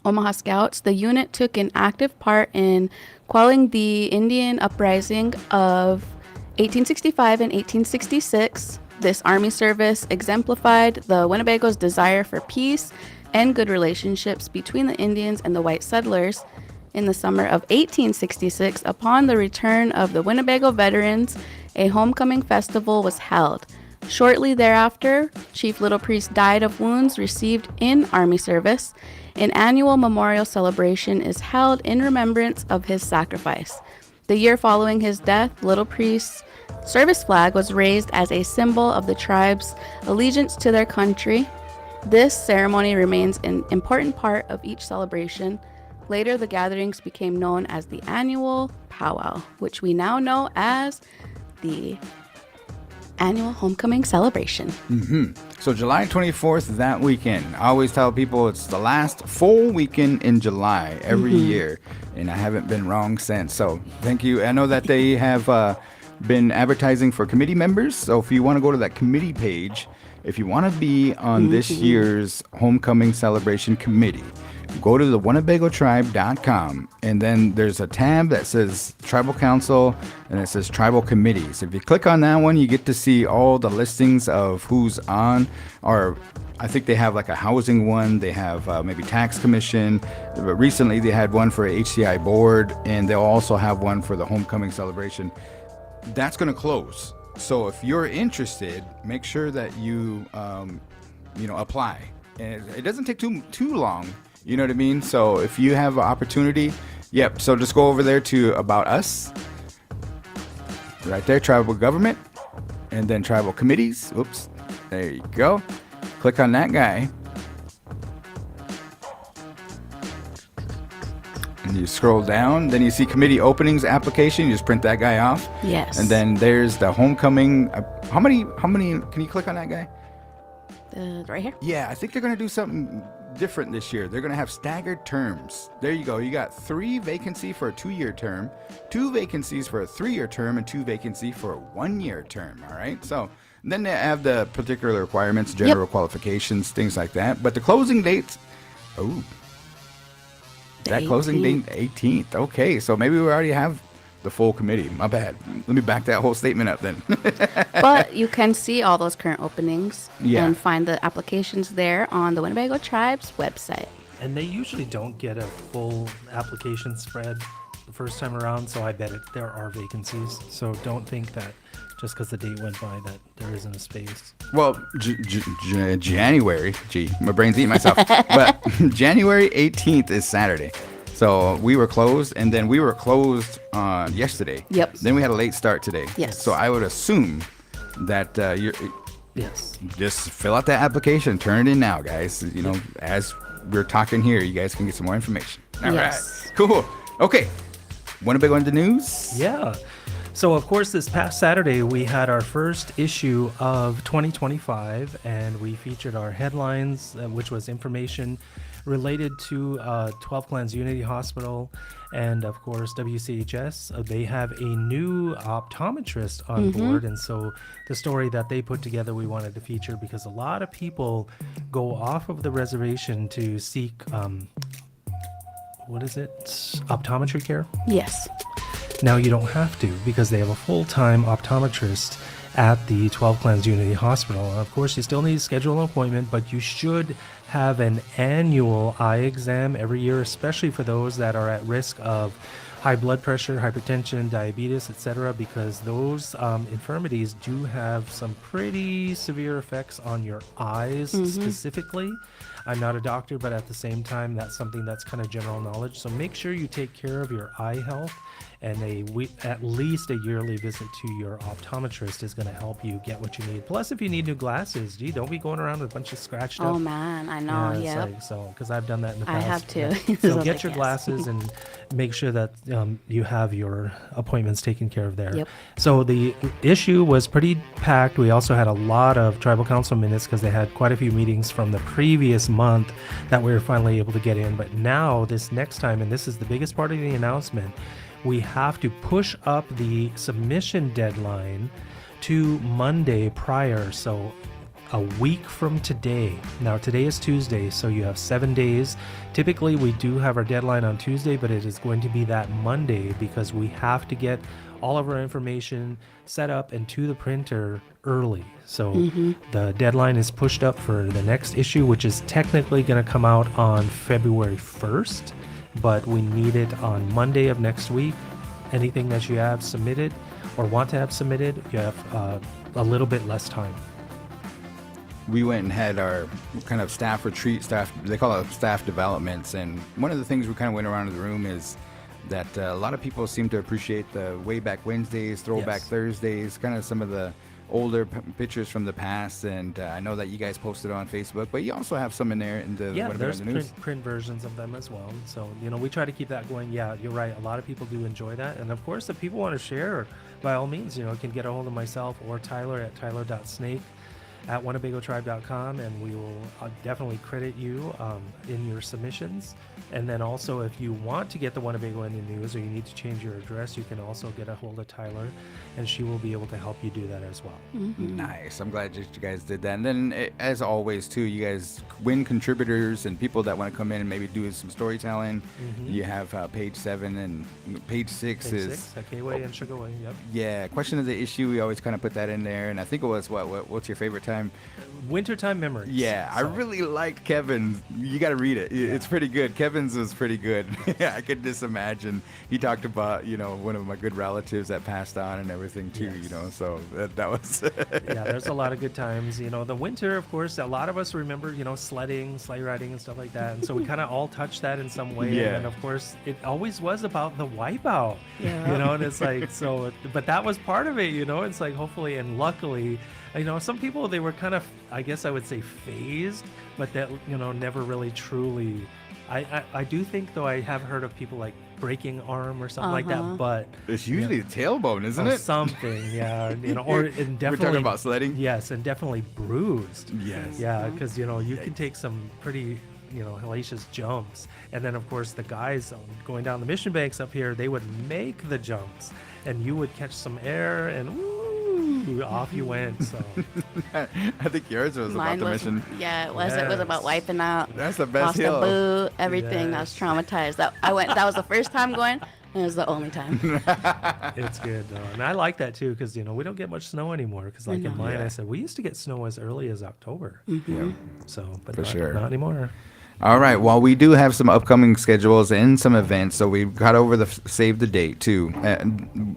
Omaha Scouts. The unit took an active part in quelling the Indian uprising of 1865 and 1866. This army service exemplified the Winnebago's desire for peace and good relationships between the Indians and the white settlers. In the summer of 1866, upon the return of the Winnebago veterans, a homecoming festival was held. Shortly thereafter, Chief Little Priest died of wounds received in army service. An annual memorial celebration is held in remembrance of his sacrifice. The year following his death, Little Priest's service flag was raised as a symbol of the tribe's allegiance to their country. This ceremony remains an important part of each celebration. Later, the gatherings became known as the annual powwow, which we now know as the annual homecoming celebration. So July 24th, that weekend. I always tell people it's the last full weekend in July every year, and I haven't been wrong since. So thank you. I know that they have been advertising for committee members. So if you want to go to that committee page, if you want to be on this year's homecoming celebration committee, go to the WinnebagoTribe.com, and then there's a tab that says Tribal Council, and it says Tribal Committees. If you click on that one, you get to see all the listings of who's on, or I think they have like a housing one, they have maybe tax commission. Recently they had one for a HCI board, and they'll also have one for the homecoming celebration. That's going to close. So if you're interested, make sure that you apply. And it doesn't take too long. You know what I mean? So if you have an opportunity, so just go over there to About Us. Right there, Tribal Government. And then Tribal Committees. Oops. There you go. Click on that guy. And you scroll down. Then you see Committee Openings Application. You just print that guy off. Yes. And then there's the Homecoming. How many? Can you click on that guy? Right here? Yeah, I think they're going to do something different this year. They're going to have staggered terms. There you go. You got 3 vacancies for a 2-year term, 2 vacancies for a 3-year term, and 2 vacancies for a 1-year term. All right. So then they have the particular requirements, general qualifications, things like that. But the closing dates, that closing date 18th. Okay. So maybe we already have the full committee. My bad. Let me back that whole statement up then. But you can see all those current openings Yeah. and find the applications there on the Winnebago Tribe's website. And they usually don't get a full application spread the first time around, so I bet there are vacancies. So don't think that just because the date went by that there isn't a space. Well, January, my brain's eating myself. But January 18th is Saturday. So we were closed, and then we were closed yesterday. Yep. Then we had a late start today. Yes. So I would assume that you're Yes. just fill out that application, turn it in now, guys. You know, as we're talking here, you guys can get some more information. All right. Yes. Cool. Okay. Winnebago on the news. Yeah. So, of course, this past Saturday, we had our first issue of 2025, and we featured our headlines, which was information related to 12 Clans Unity Hospital and, of course, WCHS. They have a new optometrist on board, and so the story that they put together we wanted to feature because a lot of people go off of the reservation to seek, optometry care? Yes. Now you don't have to because they have a full-time optometrist at the 12 Clans Unity Hospital. Of course, you still need to schedule an appointment, but you should have an annual eye exam every year, especially for those that are at risk of high blood pressure, hypertension, diabetes, etc., because those infirmities do have some pretty severe effects on your eyes specifically. I'm not a doctor, but at the same time, that's something that's kind of general knowledge. So make sure you take care of your eye health, and at least a yearly visit to your optometrist is going to help you get what you need. Plus, if you need new glasses, don't be going around with a bunch of scratched up. Oh man, I know. Yeah, Yep. because I've done that in the past. I have too. Yeah. So So I get was your like, yes. glasses and make sure that you have your appointments taken care of there. Yep. So the issue was pretty packed. We also had a lot of tribal council minutes because they had quite a few meetings from the previous month that we were finally able to get in. But now, this next time, and this is the biggest part of the announcement, we have to push up the submission deadline to Monday prior. So a week from today. Now, today is Tuesday, so you have 7 days. Typically, we do have our deadline on Tuesday, but it is going to be that Monday because we have to get all of our information set up and to the printer early. So the deadline is pushed up for the next issue, which is technically going to come out on February 1st, but we need it on Monday of next week. Anything that you have submitted or want to have submitted, you have a little bit less time. We went and had our kind of staff retreat, they call it staff developments. And one of the things we kind of went around in the room is that a lot of people seem to appreciate the way back Wednesdays, throwback Yes. Thursdays, kind of some of the older pictures from the past. And I know that you guys posted on Facebook, but you also have some in there in the Yeah, whatever there's in the news. print versions of them as well. So, we try to keep that going. Yeah, you're right. A lot of people do enjoy that. And of course, if people want to share, by all means, can get a hold of myself or Tyler at tyler.snake@winnebagotribe.com, and we will definitely credit you in your submissions. And then also, if you want to get the Winnebago Indian news or you need to change your address, you can also get a hold of Tyler, and she will be able to help you do that as well. Nice. I'm glad you guys did that. And then, as always, too, you guys win contributors and people that want to come in and maybe do some storytelling. You have page 7 and page 6 Page is 6, Akeway and Sugarway, yep. yeah, question of the issue. We always kind of put that in there, and I think it was what's your favorite time? Wintertime memories. Yeah, I So- really liked Kevin's. You got to read it. It's pretty good. Kevin's was pretty good. I could just imagine. He talked about one of my good relatives that passed on and everything too. Yes. So that was. Yeah, there's a lot of good times. The winter, of course, a lot of us remember, sledding, sleigh riding, and stuff like that. And so we kind of all touched that in some way. Yeah. And of course, it always was about the wipeout. Yeah. And it's like, but that was part of it. It's like, hopefully and luckily, some people, they were kind of, I guess I would say, phased, but that never really truly. I do think, though, I have heard of people like breaking arm or something like that, but It's usually a tailbone, isn't or it? something, yeah, or and definitely We're talking about sledding. yes, and definitely bruised. Yes. Yeah, because you can take some pretty hellacious jumps. And then, of course, the guys going down the mission banks up here, they would make the jumps, and you would catch some air, and woo, off you went. So I think yours was Mine about the was, mission. yeah, it was. It was about Yes. wiping out. That's the best Lost hill. a boot, everything. I was Yes. traumatized. That was the first time going, and it was the only time. it's good, though. And I like that, too, because, we don't get much snow anymore. Because, like in mine, Yeah. I said, we used to get snow as early as October. Yeah. So, but For not, sure. not anymore. All right. Well, we do have some upcoming schedules and some events, so we've got over the save the date too.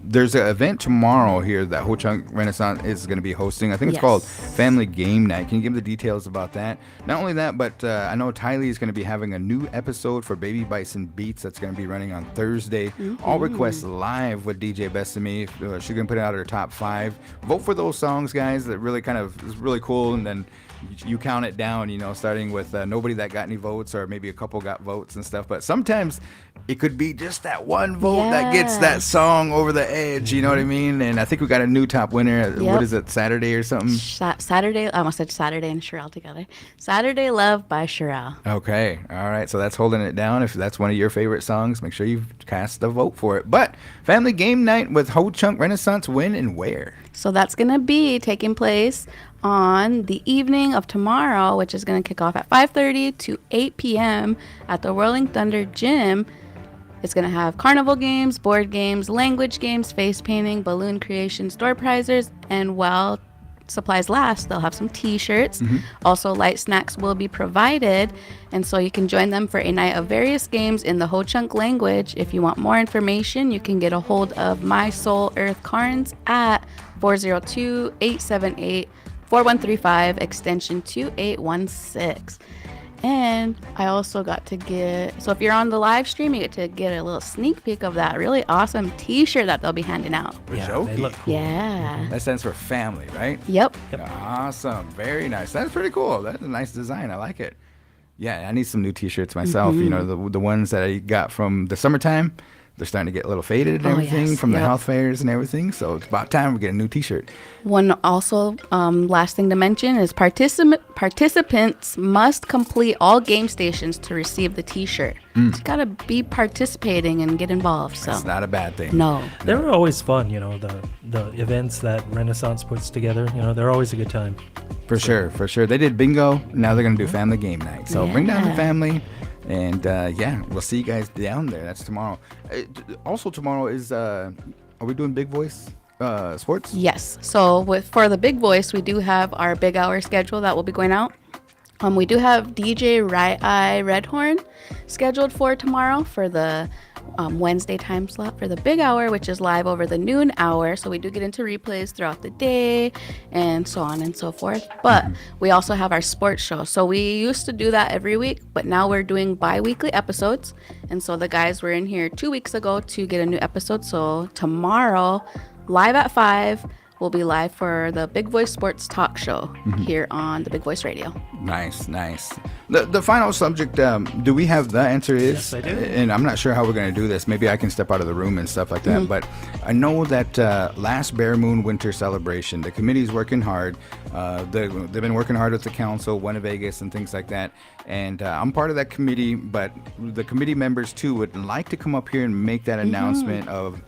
There's an event tomorrow here that Ho Chunk Renaissance is going to be hosting. I think it's Yes. called Family Game Night. Can you give the details about that? Not only that, but I know Tylee is going to be having a new episode for Baby Bison Beats that's going to be running on Thursday. All requests live with DJ Bethani. She's going to put out her top 5. Vote for those songs, guys. That really kind of is really cool, and then you count it down, starting with nobody that got any votes, or maybe a couple got votes and stuff. But sometimes it could be just that one vote that gets that song over the edge. You know what I mean? And I think we got a new top winner. What Yep. is it, Saturday or something? Saturday, I almost said Saturday and Sherelle together. Saturday Love by Sherelle. Okay. All right. So that's holding it down. If that's one of your favorite songs, make sure you cast a vote for it. But Family Game Night with Ho Chunk Renaissance, when and where? So that's going to be taking place on the evening of tomorrow, which is going to kick off at 5:30 to 8 p.m. at the Whirling Thunder Gym. It's going to have carnival games, board games, language games, face painting, balloon creation, store prizes, and while supplies last, they'll have some t-shirts. Also, light snacks will be provided, and so you can join them for a night of various games in the Ho Chunk language. If you want more information, you can get a hold of My Soul Earth Carnes at 402-878-4135 extension 2816. And I also got to get, so if you're on the live stream, you get to get a little sneak peek of that really awesome t-shirt that they'll be handing out. Yeah, Jokey. they look cool. Yeah. That stands for family, right? Yep. Awesome. Very nice. That's pretty cool. That's a nice design. I like it. Yeah, I need some new t-shirts myself. The ones that I got from the summertime, they're starting to get a little faded and everything yes. from the Yep. health fairs and everything. So it's about time we get a new t-shirt. One also, last thing to mention is participants must complete all game stations to receive the t-shirt. You got to be participating and get involved. So It's not a bad thing. no. They're always fun, the events that Renaissance puts together. They're always a good time. For sure, for sure. They did bingo. Now they're going to do family game night. So bring down the Yeah. family. And we'll see you guys down there. That's tomorrow. Also tomorrow is, are we doing Big Voice Sports? Yes. So for the Big Voice, we do have our big hour schedule that will be going out. We do have DJ Right Eye Redhorn scheduled for tomorrow for the Wednesday time slot for the big hour, which is live over the noon hour. So we do get into replays throughout the day and so on and so forth. But we also have our sports show. So we used to do that every week, but now we're doing bi-weekly episodes. And so the guys were in here 2 weeks ago to get a new episode. So tomorrow, live at 5, we'll be live for the Big Voice Sports Talk Show here on the Big Voice Radio. Nice, nice. The final subject, do we have the answer is? Yes, I do. And I'm not sure how we're going to do this. Maybe I can step out of the room and stuff like that. But I know that last Bear Moon Winter Celebration, the committee's working hard. They've been working hard with the council, Winnebago, and things like that. And I'm part of that committee, but the committee members too would like to come up here and make that announcement of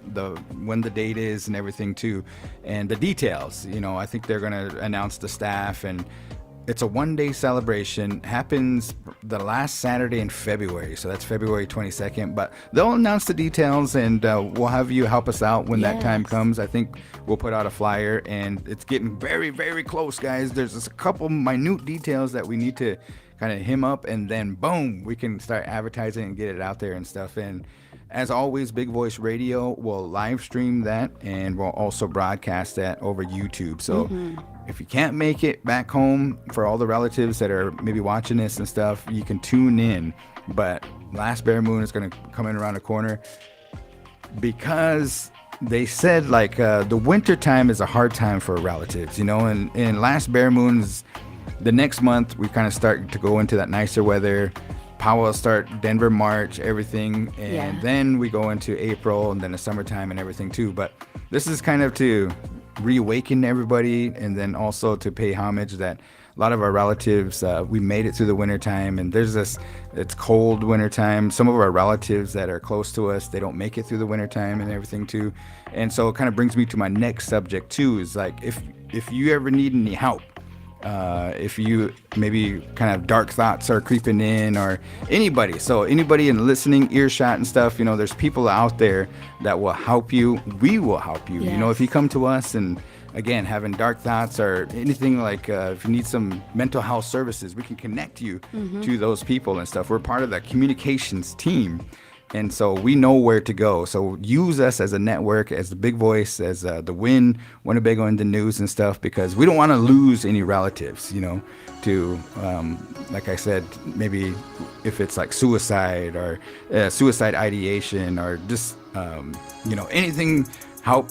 when the date is and everything too, and the details. I think they're going to announce the staff, and it's a one-day celebration. Happens the last Saturday in February, so that's February 22nd. But they'll announce the details, and we'll have you help us out when that time Yes. comes. I think we'll put out a flyer, and it's getting very, very close, guys. There's just a couple minute details that we need to kind of hem up, and then boom, we can start advertising and get it out there and stuff. And as always, Big Voice Radio will live stream that, and we'll also broadcast that over YouTube. So if you can't make it back home, for all the relatives that are maybe watching this and stuff, you can tune in. But last Bear Moon is going to come in around the corner, because they said the winter time is a hard time for relatives, and last Bear Moon's the next month. We kind of start to go into that nicer weather. Powell start Denver March, everything, and then we go into April and then the summertime and everything too. But this is kind of to reawaken everybody, and then also to pay homage that a lot of our relatives, we made it through the wintertime, and it's cold wintertime. Some of our relatives that are close to us, they don't make it through the wintertime and everything too. And so it kind of brings me to my next subject too, is like, if you ever need any help, if you maybe kind of dark thoughts are creeping in, or anybody in listening earshot and stuff, there's people out there that will help you. We will help you. Yes. If you come to us and again having dark thoughts or anything, like if you need some mental health services, we can connect you to those people and stuff. We're part of the communications team. And so we know where to go. So use us as a network, as the big voice, as the W.I.N, Winnebago Indian News and stuff, because we don't want to lose any relatives, to, like I said, maybe if it's like suicide or suicide ideation or just, anything, help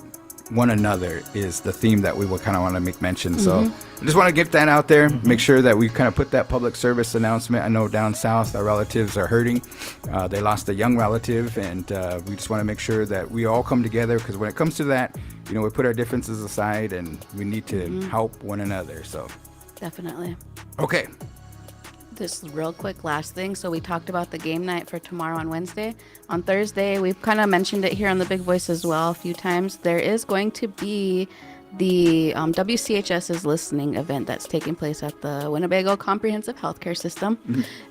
one another is the theme that we will kind of want to make mention. So I just want to get that out there, make sure that we kind of put that public service announcement. I know down south our relatives are hurting. They lost a young relative, and we just want to make sure that we all come together, because when it comes to that, we put our differences aside and we need to help one another. So Definitely. okay. This real quick last thing. So we talked about the game night for tomorrow on Wednesday. On Thursday, we've kind of mentioned it here on the Big Voice as well a few times. There is going to be the WCHS's listening event that's taking place at the Winnebago Comprehensive Healthcare System.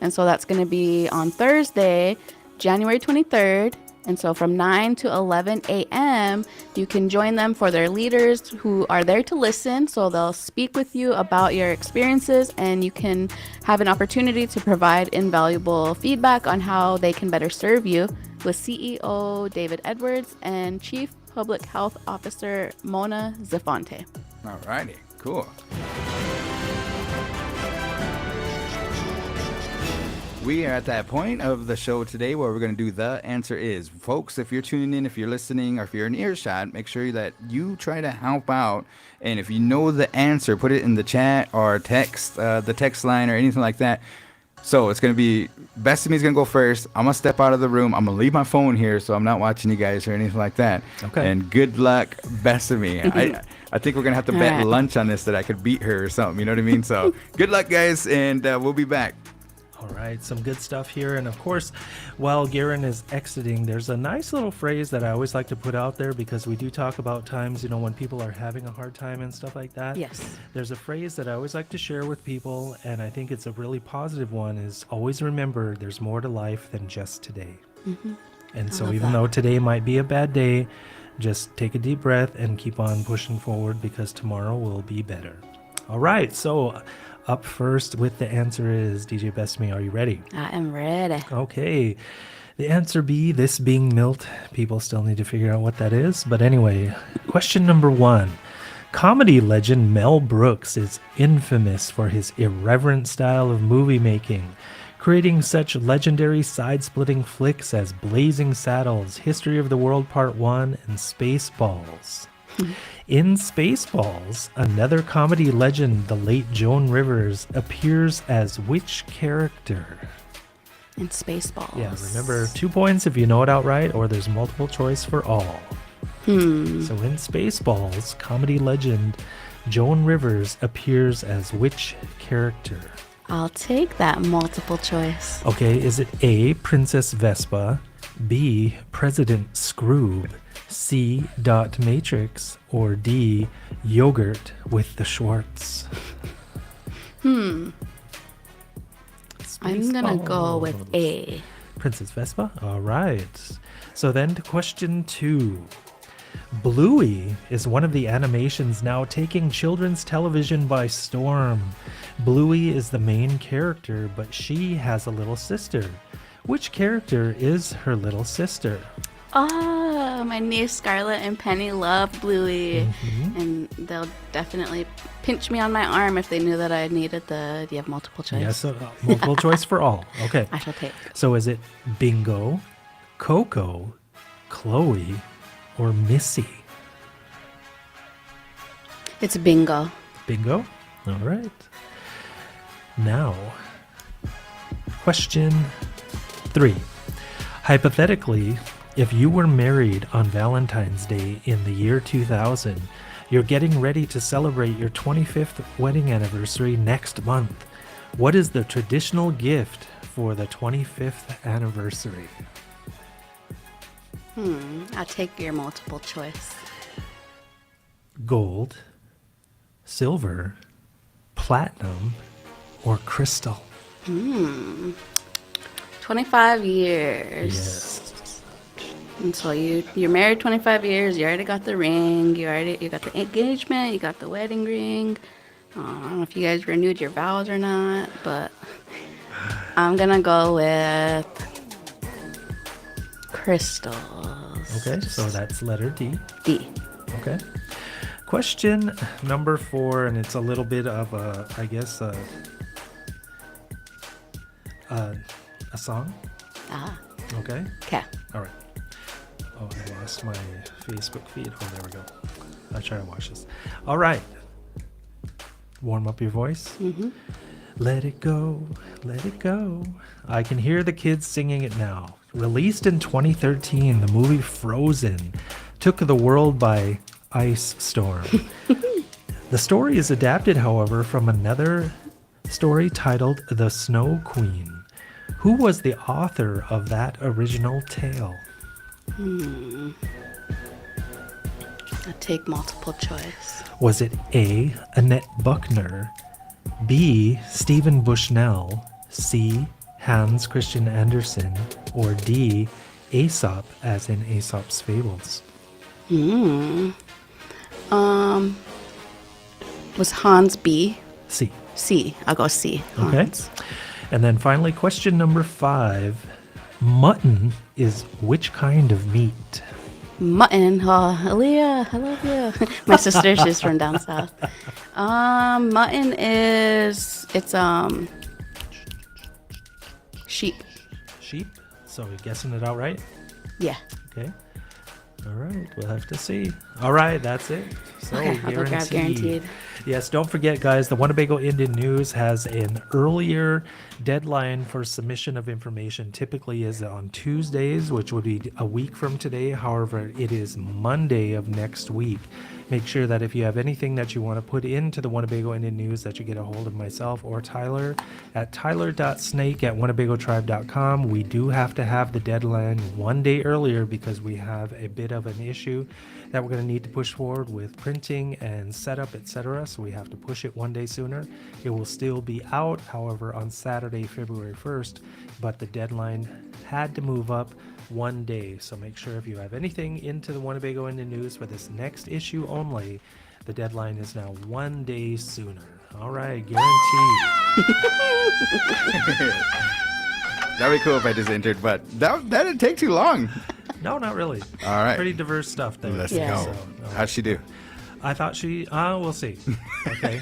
And so that's going to be on Thursday, January 23rd. And so from 9 to 11 a.m., you can join them for their leaders who are there to listen. So they'll speak with you about your experiences, and you can have an opportunity to provide invaluable feedback on how they can better serve you, with CEO David Edwards and Chief Public Health Officer Mona Zefonte. All righty. Cool. We are at that point of the show today where we're going to do The Answer Is. Folks, if you're tuning in, if you're listening, or if you're in earshot, make sure that you try to help out. And if you know the answer, put it in the chat or text, the text line or anything like that. So it's going to be, Bethany's going to go first. I'm going to step out of the room. I'm going to leave my phone here so I'm not watching you guys or anything like that. Okay. And good luck, Bethany. I think we're going to have to bet lunch on this that I could beat her or something. You know what I mean? So good luck, guys, and we'll be back. All right, some good stuff here. And of course, while Garan is exiting, there's a nice little phrase that I always like to put out there, because we do talk about times, when people are having a hard time and stuff like that. Yes. There's a phrase that I always like to share with people, and I think it's a really positive one, is always remember there's more to life than just today. And so even though today might be a bad day, just take a deep breath and keep on pushing forward, because tomorrow will be better. All right, so up first with the answer is, DJ Bethany, are you ready? I am ready. Okay. The answer B, this being Milt. People still need to figure out what that is. But anyway, question number 1. Comedy legend Mel Brooks is infamous for his irreverent style of movie making, creating such legendary side-splitting flicks as Blazing Saddles, History of the World Part 1, and Spaceballs. In Spaceballs, another comedy legend, the late Joan Rivers, appears as which character? In Spaceballs. Yeah, remember, 2 points if you know it outright, or there's multiple choice for all. So in Spaceballs, comedy legend Joan Rivers appears as which character? I'll take that multiple choice. Okay, is it A, Princess Vespa, B, President Scroob, C, Dot Matrix, or D, Yogurt with the Schwartz? I'm gonna go with A. Princess Vespa? All right. So then to question 2. Bluey is one of the animations now taking children's television by storm. Bluey is the main character, but she has a little sister. Which character is her little sister? Oh, my niece Scarlett and Penny love Bluey. And they'll definitely pinch me on my arm if they knew that I needed do you have multiple choice? Yes, multiple choice for all. Okay. I shall take. So is it Bingo, Coco, Chloe, or Missy? It's Bingo. Bingo? All right. Now, question 3. Hypothetically, if you were married on Valentine's Day in the year 2000, You're getting ready to celebrate your 25th wedding anniversary next month. What is the traditional gift for the 25th anniversary? I'll take your multiple choice. Gold, silver, platinum, or crystal? 25 years. Yes. And so you're married 25 years. You already got the ring. You got the engagement. You got the wedding ring. I don't know if you guys renewed your vows or not, but I'm gonna go with crystals. Okay, so that's letter D. D. Okay. Question number 4, and it's a little bit of a, I guess, a song. Ah. Okay. Okay. All right. Oh, I lost my Facebook feed. Oh, there we go. I'll try to watch this. All right. Warm up your voice. Mm-hmm. Let it go, let it go. I can hear the kids singing it now. Released in 2013, the movie Frozen took the world by ice storm. The story is adapted, however, from another story titled The Snow Queen. Who was the author of that original tale? I'll take multiple choice. Was it A. Annette Buckner, B. Stephen Bushnell, C. Hans Christian Andersen, or D. Aesop, as in Aesop's Fables? Was Hans B? C. C. I'll go C. Okay. Hans. And then finally, question number 5. Mutton is which kind of meat? Mutton. Oh, Aaliyah, I love you. My sister, she's from down south. Mutton is sheep. Sheep? So you're guessing it out right? Yeah. Okay. All right, we'll have to see. All right, that's it. So Okay, I'll go grab guaranteed. Yes, don't forget, guys, the Winnebago Indian News has an earlier deadline for submission of information. Typically is on Tuesdays, which would be a week from today. However, it is Monday of next week. Make sure that if you have anything that you want to put into the Winnebago Indian News, that you get a hold of myself or Tyler at tyler.snake@winnebagotribe.com. We do have to have the deadline one day earlier because we have a bit of an issue that we're going to need to push forward with printing and setup, etc. So we have to push it one day sooner. It will still be out, however, on Saturday, February 1st, but the deadline had to move up one day. So make sure if you have anything into the Winnebago Indian News for this next issue only, the deadline is now one day sooner. All right, guaranteed. That'd be cool if I just entered, but that didn't take too long. No, not really. All right. Pretty diverse stuff there. Let's Yeah. go. So, How'd she do? I thought she, we'll see. Okay.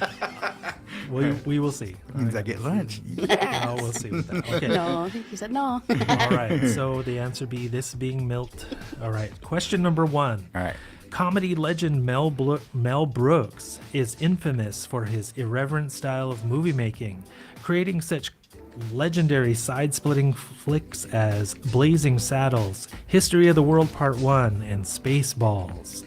we will see. Means I get lunch. Oh, we'll see with that. Okay. No, he said no. All right. So the answer be this being Milt. All right. Question number 1. All right. Comedy legend Mel Brooks is infamous for his irreverent style of movie making, creating such legendary side-splitting flicks as Blazing Saddles, History of the World Part 1, and Spaceballs.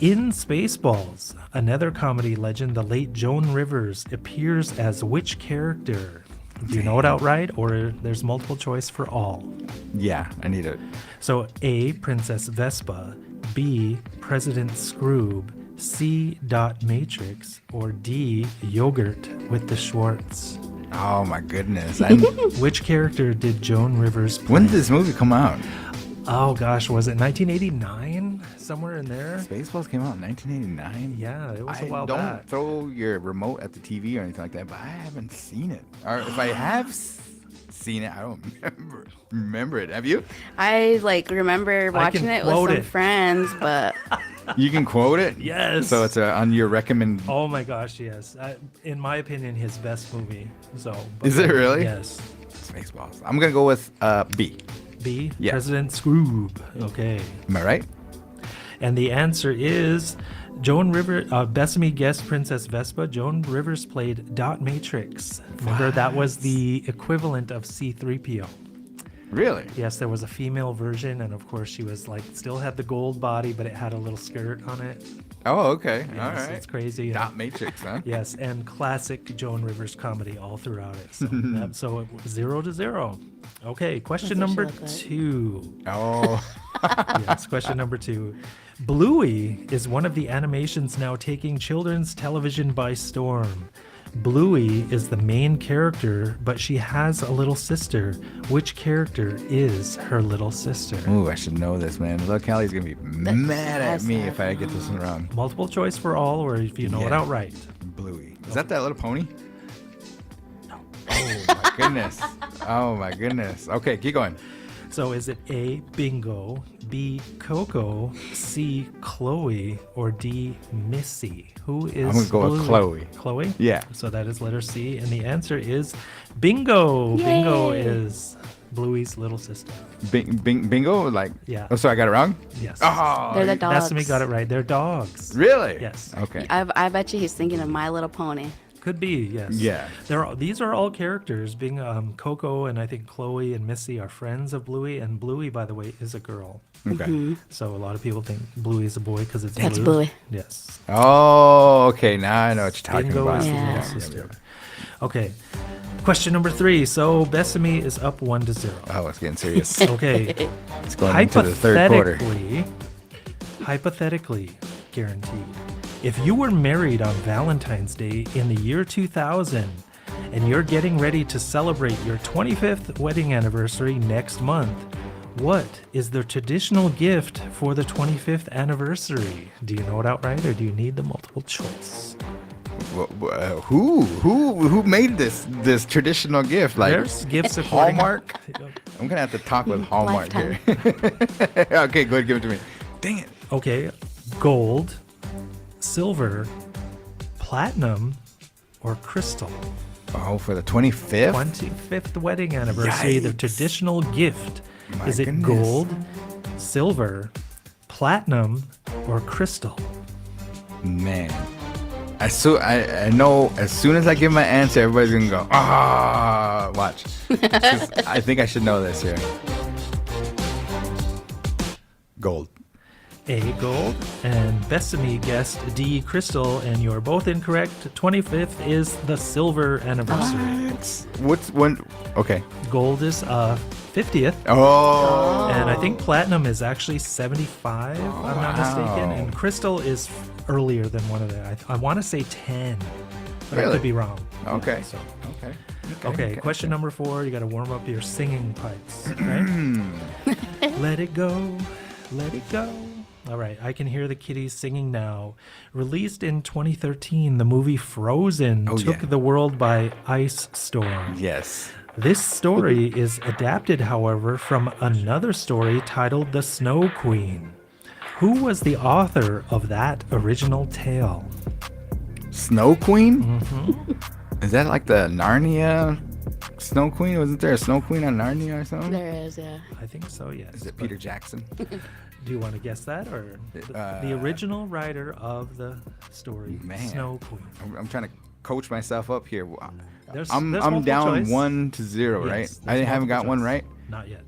In Spaceballs, another comedy legend, the late Joan Rivers, appears as which character? Do you know it outright, or there's multiple choice for all? Yeah, I need it. So A, Princess Vespa, B, President Scroob, C, Dot Matrix, or D, Yogurt with the Schwartz? Oh my goodness. Which character did Joan Rivers play? When did this movie come out? Oh gosh, was it 1989? Somewhere in there? Spaceballs came out in 1989. Yeah, it was a while don't back. throw your remote at the TV or anything like that, but I haven't seen it. Or if I have seen it, I don't remember it. Have you? I remember watching can it with quote some it. friends, but You can quote it? Yes. So it's on your recommend. Oh my gosh, yes. In my opinion, his best movie. So. Is it really? Yes. Spaceballs. I'm going to go with B. B. Yeah. President Scroob. Okay. Am I right? And the answer is Joan Rivers. Bethany guessed Princess Vespa. Joan Rivers played Dot Matrix. Remember, that was the equivalent of C-3PO. Really? Yes, there was a female version, and of course she was like still had the gold body, but it had a little skirt on it. Oh, okay. All Yes, right. it's crazy. Dot Matrix, huh? Yes, and classic Joan Rivers comedy all throughout it. So, so it was 0-0. Okay, question That's number chocolate. 2. Oh. Yes, question number 2. Bluey is one of the animations now taking children's television by storm. Bluey is the main character, but she has a little sister. Which character is her little sister? Ooh, I should know this, man. Look, Callie's going to be mad at That's me not if I get this one wrong. Multiple choice for all, or if you know it Yeah. outright. Bluey. Is that little pony? No. Oh, my goodness. Oh, my goodness. Okay, keep going. So is it A, Bingo, B, Coco, C, Chloe, or D, Missy? Who is I'm gonna go with Bluey? Chloe. Chloe? Yeah. So that is letter C, and the answer is Bingo. Yay. Bingo is Bluey's little sister. Bingo? Like, Yeah. Oh, sorry, I got it wrong? Yes. Oh, They're the dogs. Bethany got it right. They're dogs. really? Yes. Okay. I bet you he's thinking of My Little Pony. Could be, yes. Yeah. These are all characters. Being Coco and I think Chloe and Missy are friends of Bluey, and Bluey, by the way, is a girl. Okay. So a lot of people think Bluey is a boy because it's That's blue. Bluey. Yes. Oh, okay. Now I know what you're talking Bingo about. is the Yeah. little sister. Okay. Question number 3. So Bethany is up 1-0. Oh, it's getting serious. Okay. It's going into the third quarter. Hypothetically, guaranteed. If you were married on Valentine's Day in the year 2000 and you're getting ready to celebrate your 25th wedding anniversary next month, what is the traditional gift for the 25th anniversary? Do you know it outright or do you need the multiple choice? Who made this traditional gift? Like There's gifts according Hallmark? I'm gonna have to talk with Hallmark here. Okay, go ahead, give it to me. Dang it. Okay, gold, silver, platinum, or crystal. Oh, for the 25th? 25th wedding anniversary, the Yikes. traditional gift. My Is it goodness. gold, silver, platinum, or crystal? Man. I know as soon as I give my answer, everybody's gonna go, watch. I think I should know this here. Gold. A, gold, and Bethany guessed D, crystal, and you're both incorrect. 25th is the silver anniversary. What's one? Okay. Gold is 50th. Oh. And I think platinum is actually 75, if I'm not mistaken. And crystal is earlier than one of them. I want to say 10, but I Really? could be wrong. Okay. So, Okay. okay, question number 4. You got to warm up your singing pipes. Okay? Let it go, let it go. All right, I can hear the kitties singing now. Released in 2013, the movie Frozen took yeah. the world by ice storm. Yes. This story is adapted, however, from another story titled The Snow Queen. Who was the author of that original tale? Snow Queen? Mm-hmm. Is that like the Narnia Snow Queen? Wasn't there a Snow Queen on Narnia or something? There is, yeah. I think so, yes. Is it But Peter Jackson? do you want to guess that? Or the original writer of the story, Man. Snow Queen? I'm trying to coach myself up here. There's I'm multiple down choice. 1-0, right? Yes, I there's haven't got multiple one choice. right. Not yet.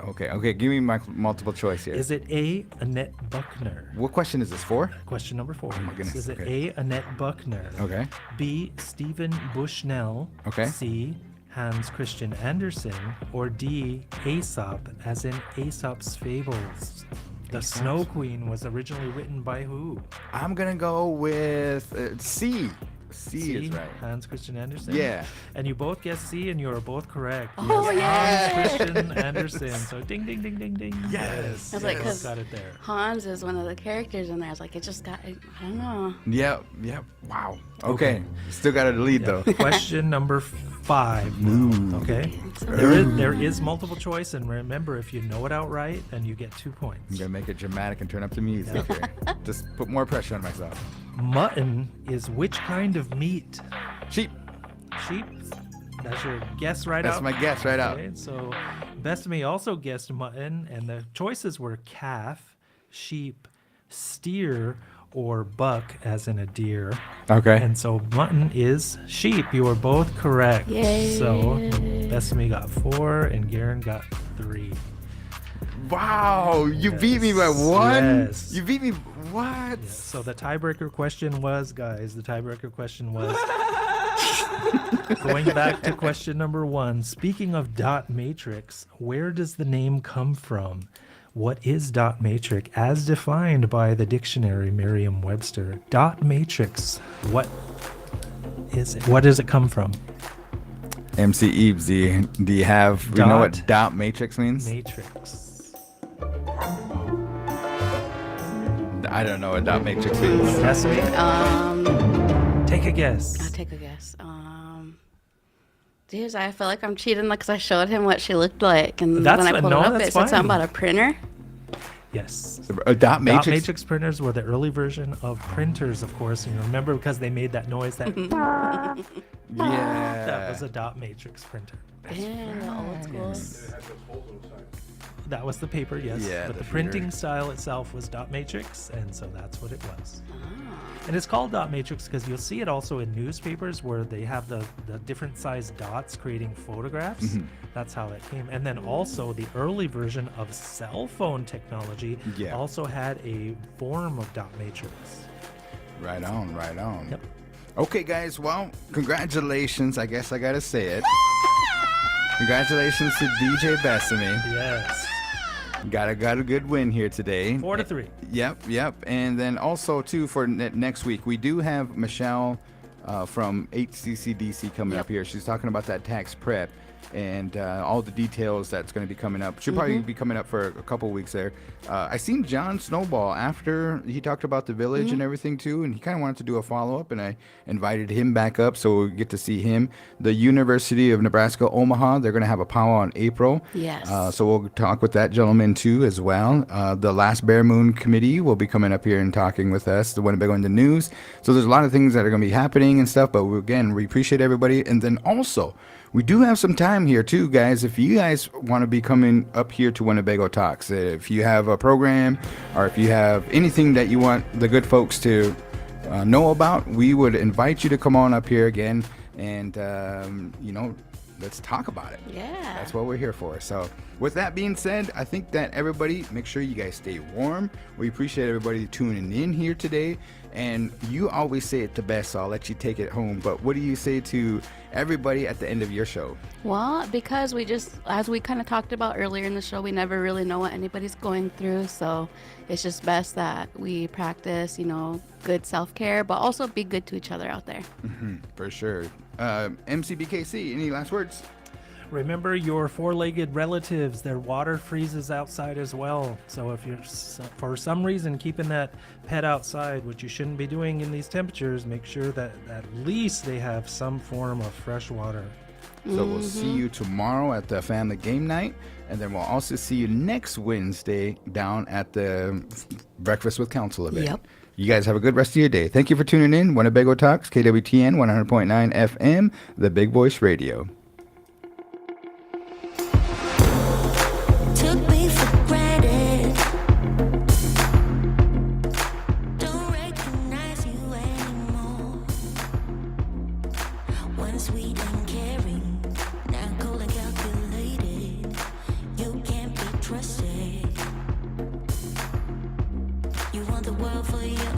Okay. Give me my multiple choice here. Is it A, Annette Buckner? What question is this for? Question number 4. my goodness, Is it okay. A, Annette Buckner? Okay. B, Stephen Bushnell? Okay. C, Hans Christian Andersen? Or D, Aesop, as in Aesop's Fables? The Snow Queen was originally written by who? I'm gonna go with C. C is right. Hans Christian Andersen? Yeah. And you both guessed C, and you are both correct. Oh, Hans Christian Andersen. So ding, ding, ding, ding, ding. Yes. I was like, Yes. 'cause Got it there. Hans is one of the characters in there. I was like, it just got, I don't know. Yep. Wow. Okay. Still got to lead though. Question number 5. now, okay. There is multiple choice, and remember, if you know it outright, then you get 2 I'm points. gonna make it dramatic and turn up the music here. Just put more pressure on myself. Mutton is which kind of meat? Sheep. Sheep. That's your guess right That's out. my guess right out. Okay, so Bethany also guessed mutton, and the choices were calf, sheep, steer, or buck, as in a deer. Okay. And so mutton is sheep. You are both correct. Yay. So Bethany got 4 and Garan got 3. Wow, you beat me by 1. Yes. You beat me. What? Yes. So the tiebreaker question was, going back to question number 1. Speaking of dot matrix, where does the name come from? What is dot matrix as defined by the dictionary Merriam-Webster? Dot matrix, what is it? What does it come from? MC Eves, do you have, you know what dot matrix means? Matrix. I don't know what dot matrix means. Bethany? Take a guess. I'll take a guess. Geez, I feel like I'm cheating because I showed him what she looked like, and That's when I fine. pulled No, it up, that's it said something fine. about a printer. Yes. A dot matrix? Dot matrix printers were the early version of printers, of course. You remember because they made that noise that Yeah. that was a dot matrix printer. Yeah, the old school. That was the paper, yes. Yeah, but the the printing style itself was dot matrix, and so that's what it was. And it's called dot matrix because you'll see it also in newspapers where they have the different sized dots creating photographs. Mm-hmm. That's how it came. And then also the early version of cell phone technology Yeah. also had a form of dot matrix. Right on, right on. Yep. Okay, guys, well, congratulations. I guess I got to say it. Congratulations to DJ Bethany. Yes. Got a good win here today. 4-3. Yep. And then also, too, for next week, we do have Michelle from HCCDC coming up here. She's talking about that tax prep and all the details that's going to be coming up. She'll probably be coming up for a couple weeks there. I seen John Snowball after he talked about the village and everything too, and he kind of wanted to do a follow-up, and I invited him back up so we'll get to see him. The University of Nebraska Omaha, they're going to have a powwow in April. Yes. So we'll talk with that gentleman too as well. The Last Bear Moon Committee will be coming up here and talking with us, the Winnebago in the News. So there's a lot of things that are going to be happening and stuff, but we appreciate everybody. And then also, we do have some time here too, guys. If you guys want to be coming up here to Winnebago Talks, if you have a program or if you have anything that you want the good folks to know about, we would invite you to come on up here again and, let's talk about it. Yeah. That's what we're here for. So with that being said, I think that everybody, make sure you guys stay warm. We appreciate everybody tuning in here today. And you always say it the best, so I'll let you take it home. But what do you say to everybody at the end of your show? Well, because we just, as we kind of talked about earlier in the show, we never really know what anybody's going through. So it's just best that we practice, good self-care, but also be good to each other out there. For sure. MCBKC, any last words? Remember your four-legged relatives, their water freezes outside as well. So if you're for some reason keeping that pet outside, which you shouldn't be doing in these temperatures, make sure that at least they have some form of fresh water. So we'll see you tomorrow at the family game night, and then we'll also see you next Wednesday down at the Breakfast with Council event. Yep. You guys have a good rest of your day. Thank you for tuning in. Winnebago Talks, KWTN 100.9 FM, the Big Voice Radio. Took me for granted. Don't recognize you anymore. Once sweet and caring, now cold and calculated. You can't be trusted. You want the world for your